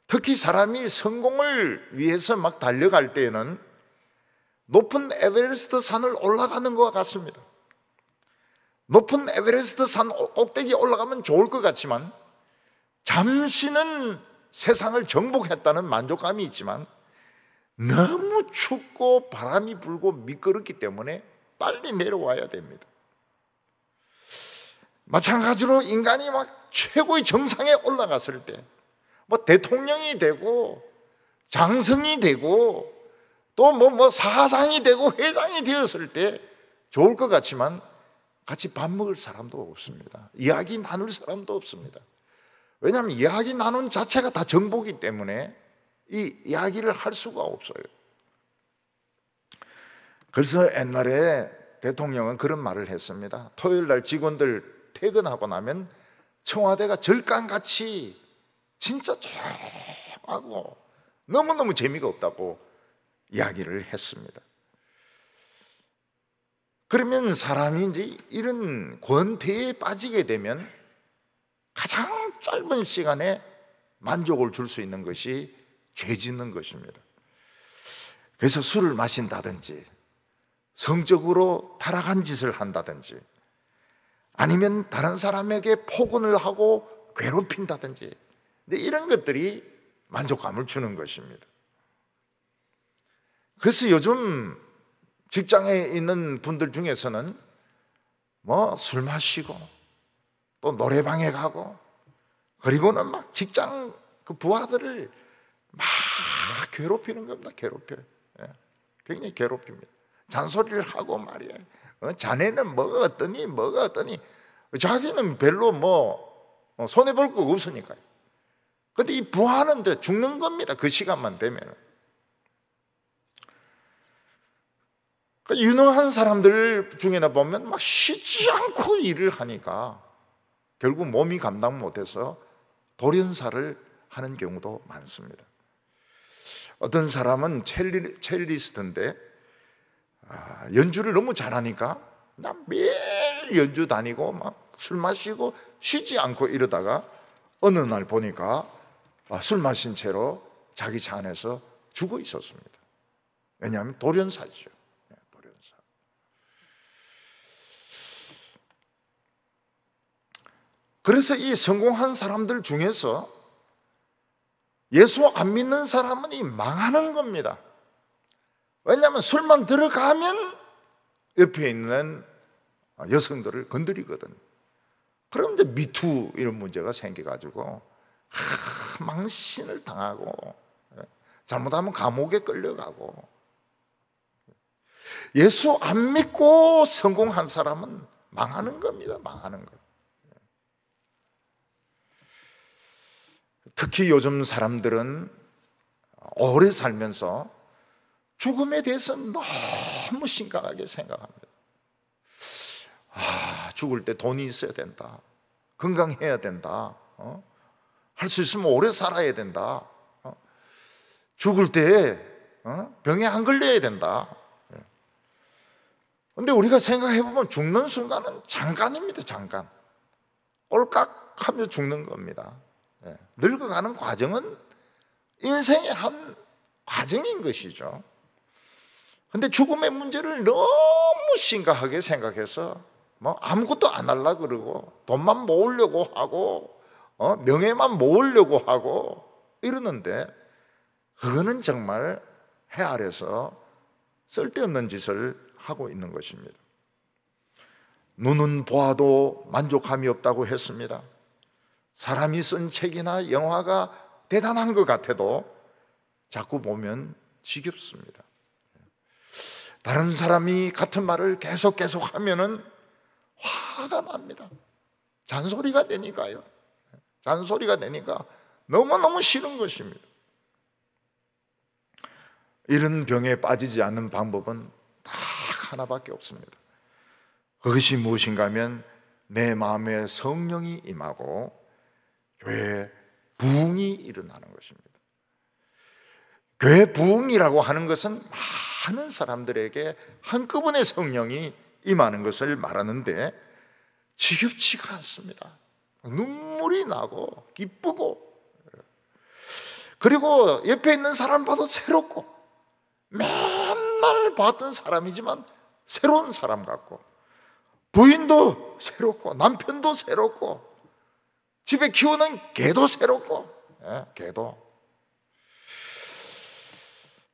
특히 사람이 성공을 위해서 막 달려갈 때에는 높은 에베레스트 산을 올라가는 것과 같습니다. 높은 에베레스트 산 꼭대기 올라가면 좋을 것 같지만 잠시는 세상을 정복했다는 만족감이 있지만 너무 춥고 바람이 불고 미끄럽기 때문에 빨리 내려와야 됩니다. 마찬가지로 인간이 막 최고의 정상에 올라갔을 때 뭐 대통령이 되고 장성이 되고 또 뭐 사장이 되고 회장이 되었을 때 좋을 것 같지만 같이 밥 먹을 사람도 없습니다. 이야기 나눌 사람도 없습니다. 왜냐하면 이야기 나누는 자체가 다 정보기 때문에 이 이야기를 할 수가 없어요. 그래서 옛날에 대통령은 그런 말을 했습니다. 토요일 날 직원들 퇴근하고 나면 청와대가 절간같이 진짜 조용하고 너무너무 재미가 없다고 이야기를 했습니다. 그러면 사람이 이제 이런 권태에 빠지게 되면 가장 짧은 시간에 만족을 줄 수 있는 것이 죄 짓는 것입니다. 그래서 술을 마신다든지 성적으로 타락한 짓을 한다든지 아니면 다른 사람에게 폭언을 하고 괴롭힌다든지 이런 것들이 만족감을 주는 것입니다. 그래서 요즘 직장에 있는 분들 중에서는 뭐 술 마시고 또 노래방에 가고 그리고는 막 직장 그 부하들을 막 괴롭히는 겁니다. 괴롭혀요. 굉장히 괴롭힙니다. 잔소리를 하고 말이에요. 자네는 뭐가 어떠니 자기는 별로 뭐 손해볼 거 없으니까요. 근데 이 부하는 이제 죽는 겁니다. 그 시간만 되면. 유능한 사람들 중에나 보면 막 쉬지 않고 일을 하니까 결국 몸이 감당 못해서 돌연사를 하는 경우도 많습니다. 어떤 사람은 첼리스트인데 연주를 너무 잘하니까 그냥 매일 연주 다니고 막 술 마시고 쉬지 않고 이러다가 어느 날 보니까 술 마신 채로 자기 차 안에서 죽어 있었습니다. 왜냐하면 돌연사죠. 돌연사. 그래서 이 성공한 사람들 중에서 예수 안 믿는 사람은 이 망하는 겁니다. 왜냐하면 술만 들어가면 옆에 있는 여성들을 건드리거든. 그럼 이제 미투 이런 문제가 생겨가지고 망신을 당하고 잘못하면 감옥에 끌려가고. 예수 안 믿고 성공한 사람은 망하는 겁니다. 망하는 거. 특히 요즘 사람들은 오래 살면서 죽음에 대해서 너무 심각하게 생각합니다. 죽을 때 돈이 있어야 된다. 건강해야 된다. 할 수 있으면 오래 살아야 된다. 죽을 때 병에 안 걸려야 된다. 그런데 우리가 생각해보면 죽는 순간은 잠깐입니다. 잠깐. 꼴깍하며 죽는 겁니다. 늙어가는 과정은 인생의 한 과정인 것이죠. 근데 죽음의 문제를 너무 심각하게 생각해서 뭐 아무것도 안 하려고 그러고 돈만 모으려고 하고 명예만 모으려고 하고 이러는데, 그거는 정말 해 아래서 쓸데없는 짓을 하고 있는 것입니다. 눈은 보아도 만족함이 없다고 했습니다. 사람이 쓴 책이나 영화가 대단한 것 같아도 자꾸 보면 지겹습니다. 다른 사람이 같은 말을 계속 하면은 화가 납니다. 잔소리가 되니까요. 잔소리가 되니까 너무너무 싫은 것입니다. 이런 병에 빠지지 않는 방법은 딱 하나밖에 없습니다. 그것이 무엇인가 하면 내 마음에 성령이 임하고 교회에 부흥이 일어나는 것입니다. 교회 부흥이라고 하는 것은 많은 사람들에게 한꺼번에 성령이 임하는 것을 말하는데 지겹지가 않습니다. 눈물이 나고 기쁘고, 그리고 옆에 있는 사람 봐도 새롭고, 맨날 봤던 사람이지만 새로운 사람 같고, 부인도 새롭고 남편도 새롭고 집에 키우는 개도 새롭고, 개도.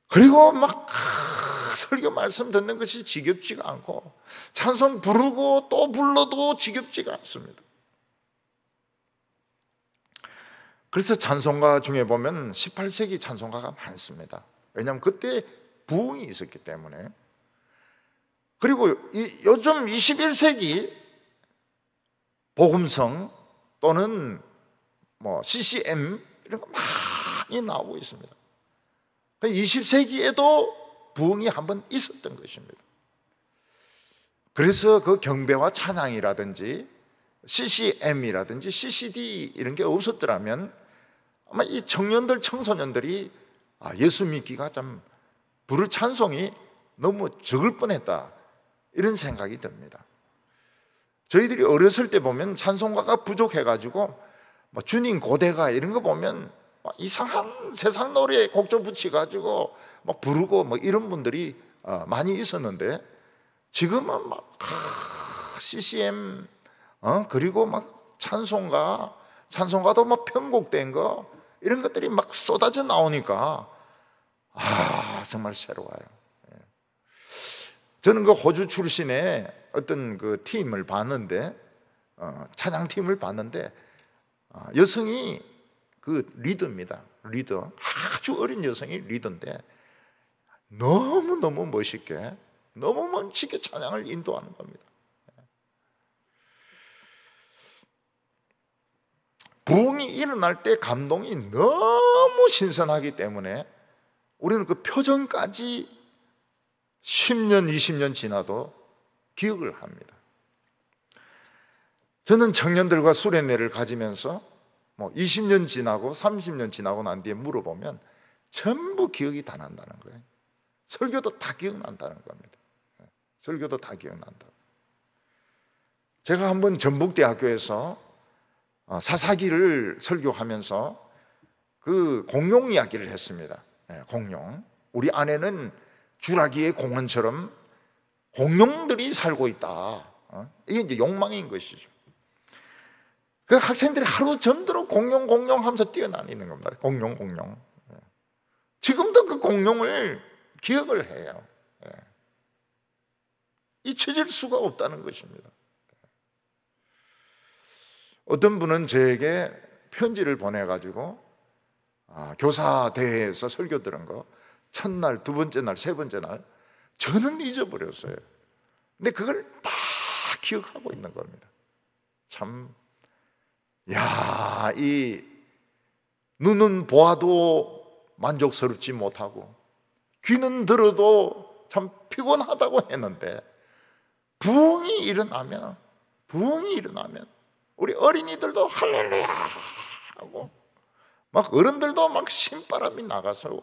그리고 막 설교 말씀 듣는 것이 지겹지가 않고, 찬송 부르고 또 불러도 지겹지가 않습니다. 그래서 찬송가 중에 보면 18세기 찬송가가 많습니다. 왜냐하면 그때 부흥이 있었기 때문에. 그리고 요즘 21세기 복음성 또는 뭐 CCM 이런 거 많이 나오고 있습니다. 20세기에도 부흥이 한번 있었던 것입니다. 그래서 그 경배와 찬양이라든지 CCM이라든지 CCD 이런 게 없었더라면 아마 이 청년들, 청소년들이 예수 믿기가 참 부를 찬송이 너무 적을 뻔했다, 이런 생각이 듭니다. 저희들이 어렸을 때 보면 찬송가가 부족해가지고 뭐 주님 고대가 이런 거 보면 이상한 세상 노래 곡조 붙여가지고 막 부르고 뭐 이런 분들이 많이 있었는데, 지금은 막 CCM 그리고 막 찬송가도 막 편곡된 거 이런 것들이 막 쏟아져 나오니까 정말 새로워요. 저는 그 호주 출신의 어떤 그 팀을 봤는데, 찬양 팀을 봤는데, 여성이 그 리더입니다. 리더, 아주 어린 여성이 리더인데 너무너무 멋있게, 너무 멋지게 찬양을 인도하는 겁니다. 부흥이 일어날 때 감동이 너무 신선하기 때문에 우리는 그 표정까지 10년, 20년 지나도 기억을 합니다. 저는 청년들과 수련회를 가지면서 뭐 20년 지나고 30년 지나고 난 뒤에 물어보면 전부 기억이 다 난다는 거예요. 설교도 다 기억난다는 겁니다. 설교도 다 기억난다. 제가 한번 전북대학교에서 사사기를 설교하면서 그 공룡 이야기를 했습니다. 공룡. 우리 안에는 주라기의 공원처럼 공룡들이 살고 있다. 이게 이제 욕망인 것이죠. 그 학생들이 하루 점도록 공룡 하면서 뛰어다니는 겁니다. 공룡. 지금도 그 공룡을 기억을 해요. 잊혀질 수가 없다는 것입니다. 어떤 분은 저에게 편지를 보내가지고 교사 대회에서 설교 들은 거 첫날, 두 번째 날, 세 번째 날 저는 잊어버렸어요. 근데 그걸 다 기억하고 있는 겁니다. 참, 이 눈은 보아도 만족스럽지 못하고 귀는 들어도 참 피곤하다고 했는데 부흥이 일어나면 우리 어린이들도 할렐루야 하고 막 어른들도 막 신바람이 나가서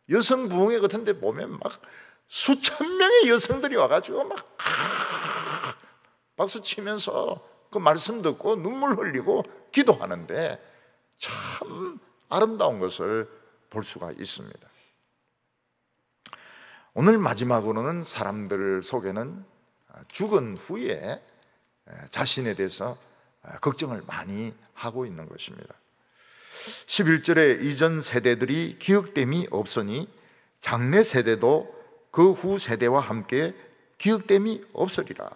여성 부흥회 같은 데 보면 막 수천 명의 여성들이 와가지고 막 박수 치면서 그 말씀 듣고 눈물 흘리고 기도하는데 참 아름다운 것을 볼 수가 있습니다. 오늘 마지막으로는 사람들 속에는 죽은 후에 자신에 대해서 걱정을 많이 하고 있는 것입니다. 11절에 이전 세대들이 기억됨이 없으니 장래 세대도 그 후 세대와 함께 기억됨이 없으리라.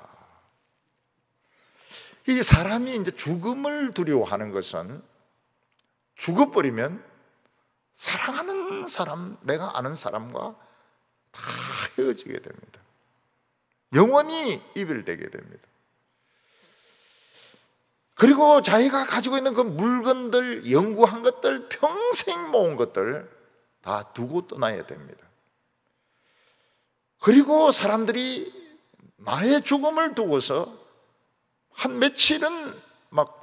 이 사람이 이제 죽음을 두려워하는 것은 죽어버리면 사랑하는 사람, 내가 아는 사람과 다 헤어지게 됩니다. 영원히 이별되게 됩니다. 그리고 자기가 가지고 있는 그 물건들, 연구한 것들, 평생 모은 것들 다 두고 떠나야 됩니다. 그리고 사람들이 나의 죽음을 두고서 한 며칠은 막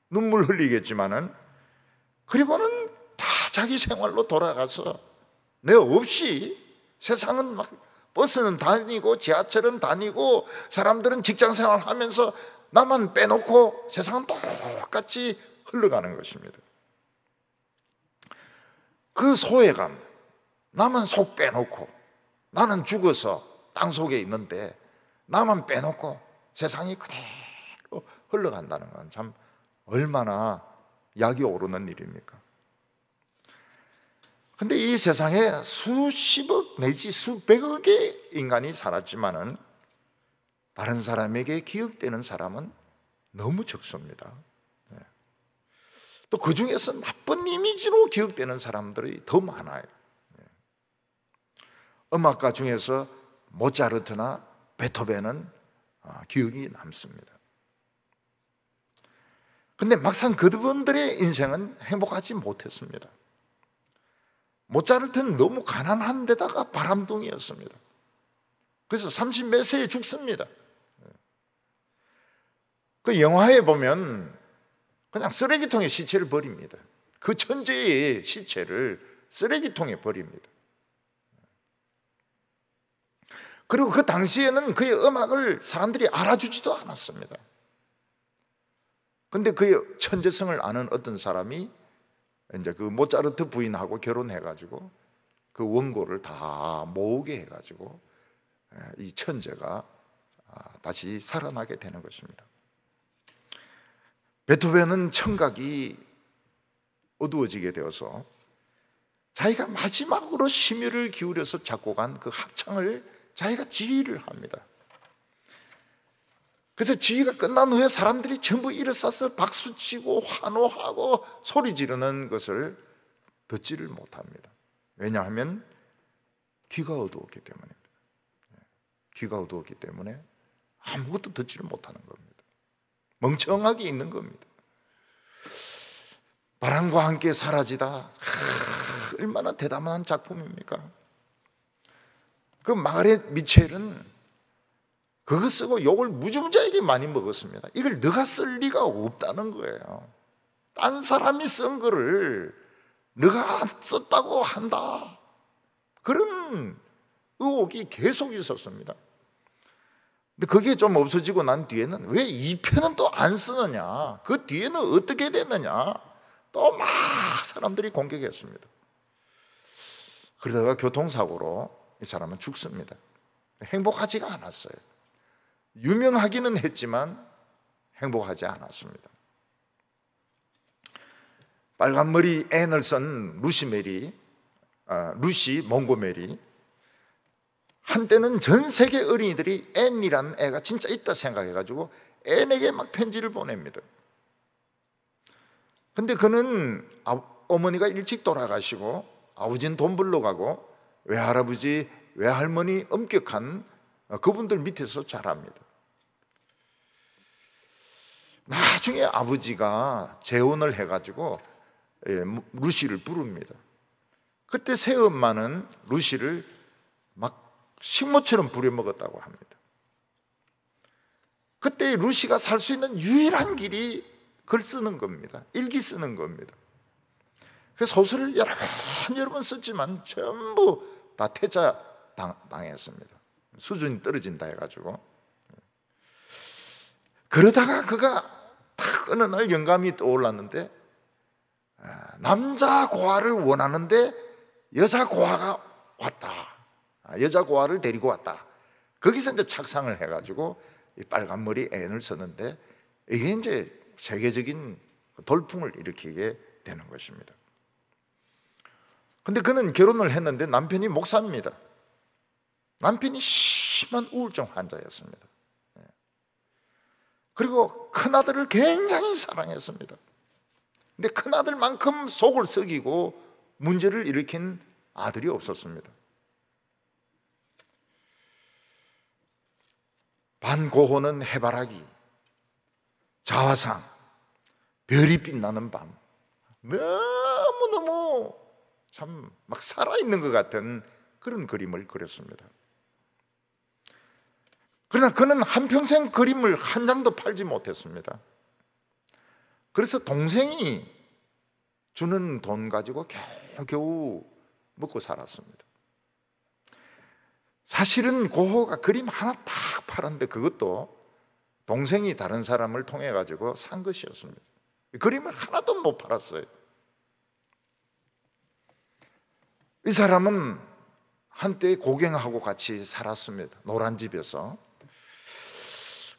눈물 흘리겠지만은 그리고는 다 자기 생활로 돌아가서 내 없이 세상은 막 버스는 다니고 지하철은 다니고 사람들은 직장 생활하면서 나만 빼놓고 세상은 똑같이 흘러가는 것입니다. 그 소외감, 나만 속 빼놓고 나는 죽어서 땅속에 있는데 나만 빼놓고 세상이 그대로 흘러간다는 건 참 얼마나 약이 오르는 일입니까? 근데 이 세상에 수십억 내지 수백억의 인간이 살았지만은 다른 사람에게 기억되는 사람은 너무 적습니다. 또 그 중에서 나쁜 이미지로 기억되는 사람들이 더 많아요. 음악가 중에서 모차르트나 베토벤은 기억이 남습니다. 근데 막상 그분들의 인생은 행복하지 못했습니다. 모차르트는 너무 가난한 데다가 바람둥이였습니다. 그래서 30몇 세에 죽습니다. 그 영화에 보면 그냥 쓰레기통에 시체를 버립니다. 그 천재의 시체를 쓰레기통에 버립니다. 그리고 그 당시에는 그의 음악을 사람들이 알아주지도 않았습니다. 근데 그의 천재성을 아는 어떤 사람이 이제 그 모차르트 부인하고 결혼해가지고 그 원고를 다 모으게 해가지고 이 천재가 다시 살아나게 되는 것입니다. 베토벤은 청각이 어두워지게 되어서 자기가 마지막으로 심혈을 기울여서 작곡한 그 합창을 자기가 지휘를 합니다. 그래서 지휘가 끝난 후에 사람들이 전부 일어서서 박수치고 환호하고 소리 지르는 것을 듣지를 못합니다. 왜냐하면 귀가 어두웠기 때문입니다. 귀가 어두웠기 때문에 아무것도 듣지를 못하는 겁니다. 멍청하게 있는 겁니다. 바람과 함께 사라지다, 얼마나 대담한 작품입니까? 그 마가렛 미첼은 그거 쓰고 욕을 무지무지하게 많이 먹었습니다. 이걸 너가 쓸 리가 없다는 거예요. 딴 사람이 쓴 거를 너가 썼다고 한다, 그런 의혹이 계속 있었습니다. 근데 그게 좀 없어지고 난 뒤에는 왜 이 편은 또 안 쓰느냐, 그 뒤에는 어떻게 됐느냐, 또 막 사람들이 공격했습니다. 그러다가 교통사고로 이 사람은 죽습니다. 행복하지가 않았어요. 유명하기는 했지만 행복하지 않았습니다. 빨간머리 앤을 쓴 루시 몽고메리, 한때는 전 세계 어린이들이 앤이라는 애가 진짜 있다 생각해가지고 앤에게 막 편지를 보냅니다. 근데 그는 어머니가 일찍 돌아가시고 아버지는 돈 벌러 가고 외할아버지, 외할머니 엄격한 그분들 밑에서 자랍니다. 나중에 아버지가 재혼을 해가지고 루시를 부릅니다. 그때 새엄마는 루시를 막 식모처럼 부려먹었다고 합니다. 그때 루시가 살 수 있는 유일한 길이 글 쓰는 겁니다. 일기 쓰는 겁니다. 그 소설을 여러 번 썼지만 전부 다 퇴짜 당했습니다. 수준이 떨어진다 해가지고. 그러다가 그가 딱 어느 날 영감이 떠올랐는데, 남자 고아를 원하는데 여자 고아가 왔다. 여자 고아를 데리고 왔다. 거기서 이제 착상을 해가지고 이 빨간 머리 앤을 썼는데, 이게 이제 세계적인 돌풍을 일으키게 되는 것입니다. 근데 그는 결혼을 했는데 남편이 목사입니다. 남편이 심한 우울증 환자였습니다. 그리고 큰아들을 굉장히 사랑했습니다. 근데 큰아들만큼 속을 썩이고 문제를 일으킨 아들이 없었습니다. 반고호는 해바라기, 자화상, 별이 빛나는 밤, 너무너무 참 막 살아있는 것 같은 그런 그림을 그렸습니다. 그러나 그는 한평생 그림을 한 장도 팔지 못했습니다. 그래서 동생이 주는 돈 가지고 겨우 먹고 살았습니다. 사실은 고호가 그림 하나 딱 팔았는데 그것도 동생이 다른 사람을 통해 가지고 산 것이었습니다. 그림을 하나도 못 팔았어요. 이 사람은 한때 고갱하고 같이 살았습니다. 노란 집에서.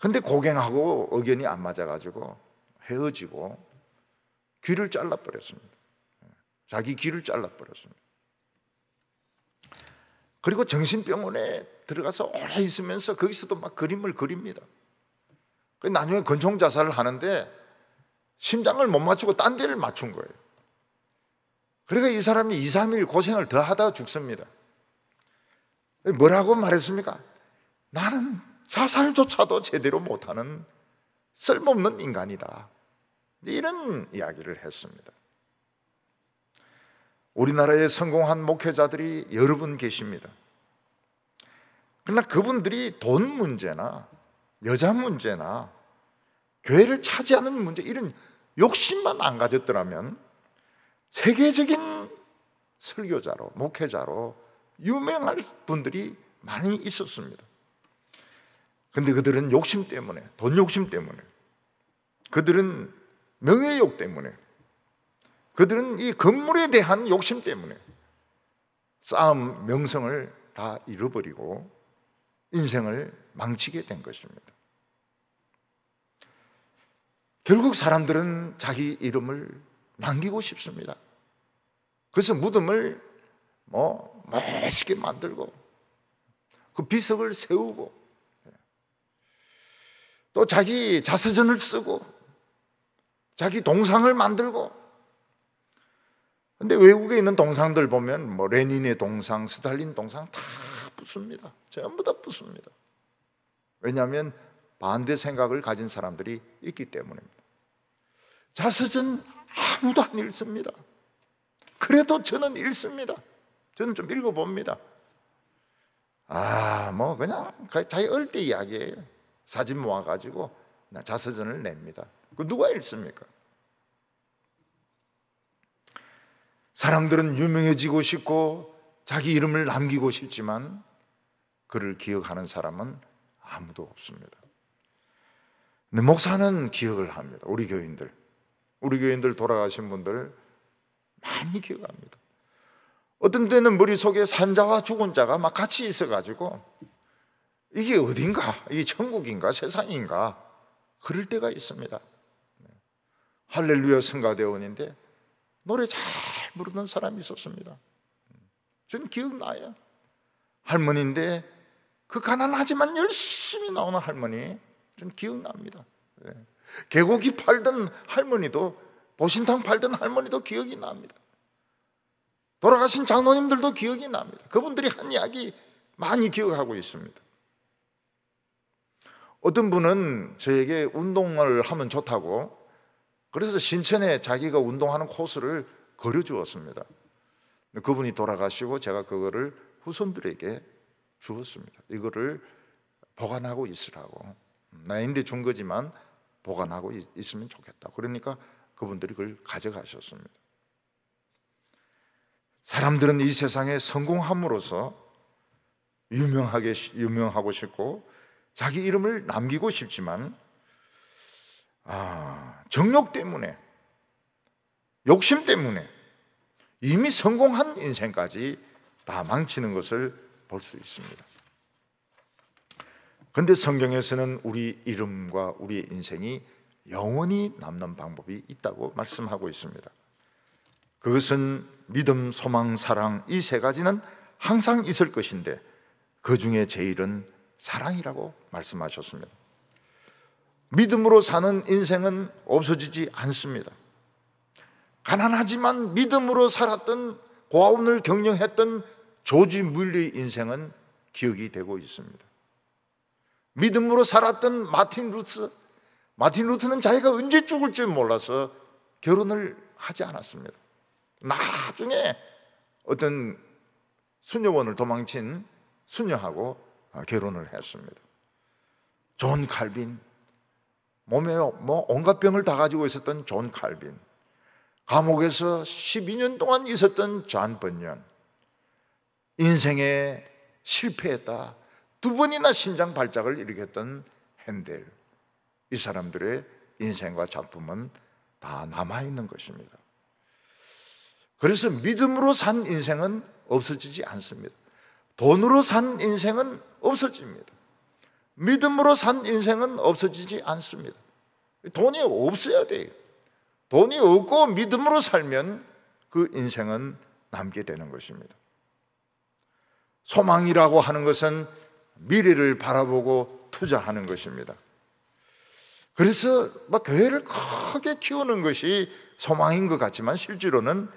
근데 고갱하고 의견이 안 맞아가지고 헤어지고 귀를 잘라버렸습니다. 자기 귀를 잘라버렸습니다. 그리고 정신병원에 들어가서 오래 있으면서 거기서도 막 그림을 그립니다. 나중에 근총자살을 하는데 심장을 못 맞추고 딴 데를 맞춘 거예요. 그러니까 이 사람이 2, 3일 고생을 더 하다가 죽습니다. 뭐라고 말했습니까? 나는 자살조차도 제대로 못하는 쓸모없는 인간이다. 이런 이야기를 했습니다. 우리나라에 성공한 목회자들이 여러 분 계십니다. 그러나 그분들이 돈 문제나 여자 문제나 교회를 차지하는 문제, 이런 욕심만 안 가졌더라면 세계적인 설교자로, 목회자로 유명할 분들이 많이 있었습니다. 근데 그들은 욕심 때문에, 돈 욕심 때문에, 그들은 명예욕 때문에, 그들은 이 건물에 대한 욕심 때문에 쌓은 명성을 다 잃어버리고 인생을 망치게 된 것입니다. 결국 사람들은 자기 이름을 남기고 싶습니다. 그래서 무덤을 멋있게 만들고 그 비석을 세우고 또 자기 자서전을 쓰고 자기 동상을 만들고. 근데 외국에 있는 동상들 보면 레닌의 동상, 스탈린 동상 다 부숩니다. 전부 다 부숩니다. 왜냐하면 반대 생각을 가진 사람들이 있기 때문입니다. 자서전 아무도 안 읽습니다. 그래도 저는 읽습니다. 저는 좀 읽어봅니다. 그냥 자기 어릴 때 이야기예요. 사진 모아가지고 자서전을 냅니다. 그 누가 읽습니까? 사람들은 유명해지고 싶고 자기 이름을 남기고 싶지만 그를 기억하는 사람은 아무도 없습니다. 근데 목사는 기억을 합니다. 우리 교인들 돌아가신 분들 많이 기억합니다. 어떤 때는 머릿속에 산자와 죽은 자가 막 같이 있어가지고 이게 어딘가, 이게 천국인가 세상인가 그럴 때가 있습니다. 할렐루야 성가대원인데 노래 잘 부르는 사람이 있었습니다. 저는 기억나요. 할머니인데 그 가난하지만 열심히 나오는 할머니 좀 기억납니다. 개고기 팔던 할머니도, 보신탕 팔던 할머니도 기억이 납니다. 돌아가신 장로님들도 기억이 납니다. 그분들이 한 이야기 많이 기억하고 있습니다. 어떤 분은 저에게 운동을 하면 좋다고, 그래서 신천에 자기가 운동하는 코스를 그려주었습니다. 그분이 돌아가시고 제가 그거를 후손들에게 주었습니다. 이거를 보관하고 있으라고. 나인데 준 거지만 보관하고 있으면 좋겠다. 그러니까 그분들이 그걸 가져가셨습니다. 사람들은 이 세상에 성공함으로써 유명하고 싶고 자기 이름을 남기고 싶지만 정욕 때문에, 욕심 때문에 이미 성공한 인생까지 다 망치는 것을 볼 수 있습니다. 그런데 성경에서는 우리 이름과 우리의 인생이 영원히 남는 방법이 있다고 말씀하고 있습니다. 그것은 믿음, 소망, 사랑, 이 세 가지는 항상 있을 것인데 그 중에 제일은 사랑이라고 말씀하셨습니다. 믿음으로 사는 인생은 없어지지 않습니다. 가난하지만 믿음으로 살았던, 고아원을 경영했던 조지 물리의 인생은 기억이 되고 있습니다. 믿음으로 살았던 마틴 루트는 자기가 언제 죽을 줄 몰라서 결혼을 하지 않았습니다. 나중에 어떤 수녀원을 도망친 수녀하고 결혼을 했습니다. 존 칼빈, 몸에 온갖 병을 다 가지고 있었던 존 칼빈, 감옥에서 12년 동안 있었던 존 번연, 인생에 실패했다 2번이나 심장 발작을 일으켰던 핸델, 이 사람들의 인생과 작품은 다 남아있는 것입니다. 그래서 믿음으로 산 인생은 없어지지 않습니다. 돈으로 산 인생은 없어집니다. 믿음으로 산 인생은 없어지지 않습니다. 돈이 없어야 돼요. 돈이 없고 믿음으로 살면 그 인생은 남게 되는 것입니다. 소망이라고 하는 것은 미래를 바라보고 투자하는 것입니다. 그래서 교회를 크게 키우는 것이 소망인 것 같지만 실제로는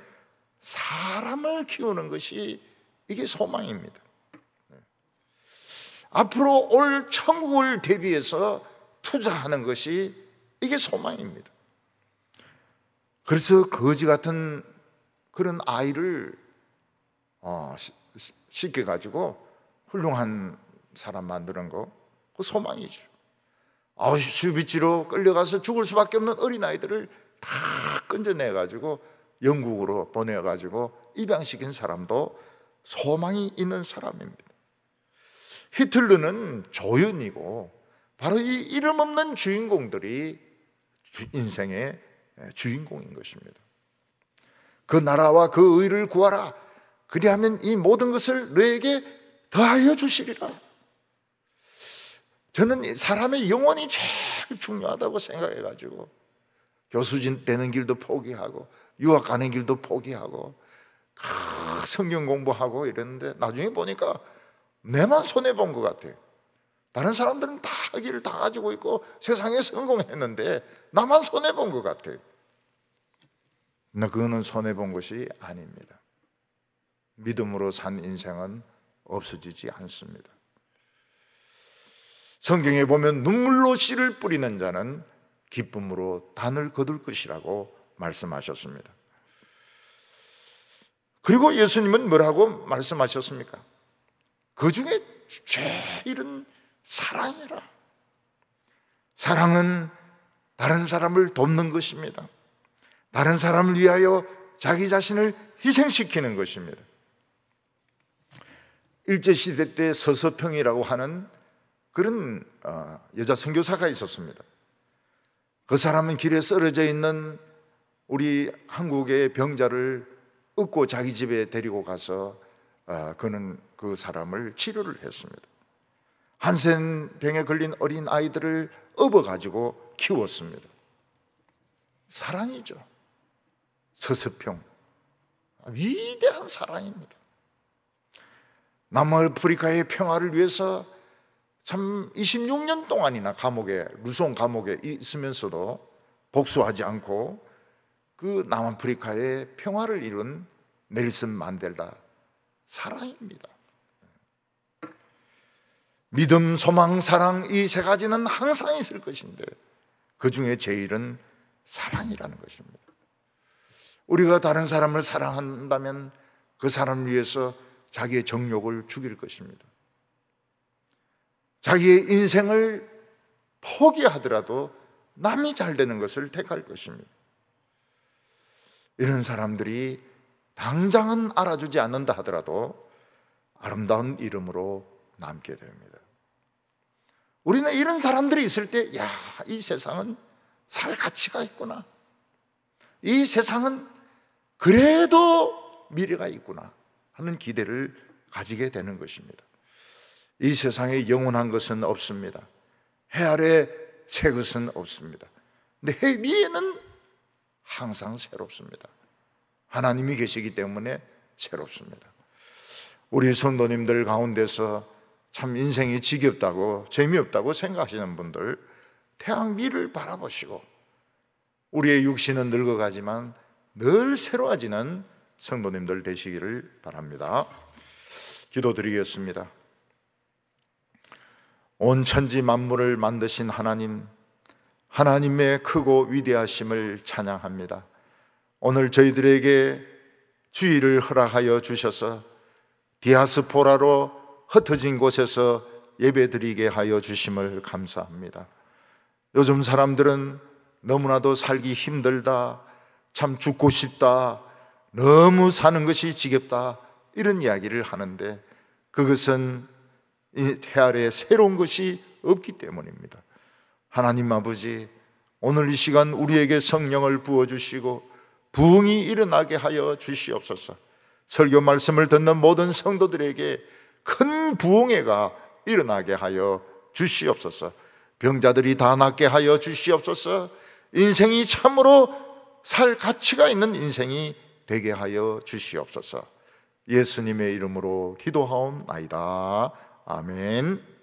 사람을 키우는 것이 이게 소망입니다. 앞으로 올 천국을 대비해서 투자하는 것이 이게 소망입니다. 그래서 거지 같은 그런 아이를 씻겨가지고 훌륭한 사람 만드는 거, 그 소망이죠. 아우슈비츠로 끌려가서 죽을 수밖에 없는 어린아이들을 다 건져내가지고 영국으로 보내가지고 입양시킨 사람도 소망이 있는 사람입니다. 히틀러는 조연이고 바로 이 이름 없는 주인공들이 인생의 주인공인 것입니다. 그 나라와 그 의를 구하라. 그리하면 이 모든 것을 너에게 더하여 주시리라. 저는 사람의 영혼이 제일 중요하다고 생각해가지고 교수진 되는 길도 포기하고 유학 가는 길도 포기하고 성경 공부하고 이랬는데 나중에 보니까 내만 손해본 것 같아요. 다른 사람들은 다 길을 다 가지고 있고 세상에 성공했는데 나만 손해본 것 같아요. 근데 그거는 손해본 것이 아닙니다. 믿음으로 산 인생은 없어지지 않습니다. 성경에 보면 눈물로 씨를 뿌리는 자는 기쁨으로 단을 거둘 것이라고 말씀하셨습니다. 그리고 예수님은 뭐라고 말씀하셨습니까? 그 중에 제일은 사랑이라. 사랑은 다른 사람을 돕는 것입니다. 다른 사람을 위하여 자기 자신을 희생시키는 것입니다. 일제시대 때 서서평이라고 하는 그런 여자 선교사가 있었습니다. 그 사람은 길에 쓰러져 있는 우리 한국의 병자를 업고 자기 집에 데리고 가서 그는 그 사람을 치료를 했습니다. 한센병에 걸린 어린 아이들을 업어가지고 키웠습니다. 사랑이죠. 서서평, 위대한 사랑입니다. 남아프리카의 평화를 위해서 참 26년 동안이나 루송 감옥에 있으면서도 복수하지 않고 그 남아프리카의 평화를 이룬 넬슨 만델라, 사랑입니다. 믿음, 소망, 사랑, 이 세 가지는 항상 있을 것인데 그 중에 제일은 사랑이라는 것입니다. 우리가 다른 사람을 사랑한다면 그 사람을 위해서 자기의 정욕을 죽일 것입니다. 자기의 인생을 포기하더라도 남이 잘 되는 것을 택할 것입니다. 이런 사람들이 당장은 알아주지 않는다 하더라도 아름다운 이름으로 남게 됩니다. 우리는 이런 사람들이 있을 때, 야, 이 세상은 살 가치가 있구나, 이 세상은 그래도 미래가 있구나 하는 기대를 가지게 되는 것입니다. 이 세상에 영원한 것은 없습니다. 해 아래 새 것은 없습니다. 근데 해 위에는 항상 새롭습니다. 하나님이 계시기 때문에 새롭습니다. 우리 성도님들 가운데서 참 인생이 지겹다고 재미없다고 생각하시는 분들, 태양 위를 바라보시고 우리의 육신은 늙어가지만 늘 새로워지는 성도님들 되시기를 바랍니다. 기도드리겠습니다. 온 천지 만물을 만드신 하나님, 하나님의 크고 위대하심을 찬양합니다. 오늘 저희들에게 주의를 허락하여 주셔서 디아스포라로 흩어진 곳에서 예배드리게 하여 주심을 감사합니다. 요즘 사람들은 너무나도 살기 힘들다, 참 죽고 싶다, 너무 사는 것이 지겹다, 이런 이야기를 하는데 그것은 이 태아래에 새로운 것이 없기 때문입니다. 하나님 아버지, 오늘 이 시간 우리에게 성령을 부어주시고 부흥이 일어나게 하여 주시옵소서. 설교 말씀을 듣는 모든 성도들에게 큰 부흥회가 일어나게 하여 주시옵소서. 병자들이 다 낫게 하여 주시옵소서. 인생이 참으로 살 가치가 있는 인생이 되게 하여 주시옵소서. 예수님의 이름으로 기도하옵나이다. 아멘.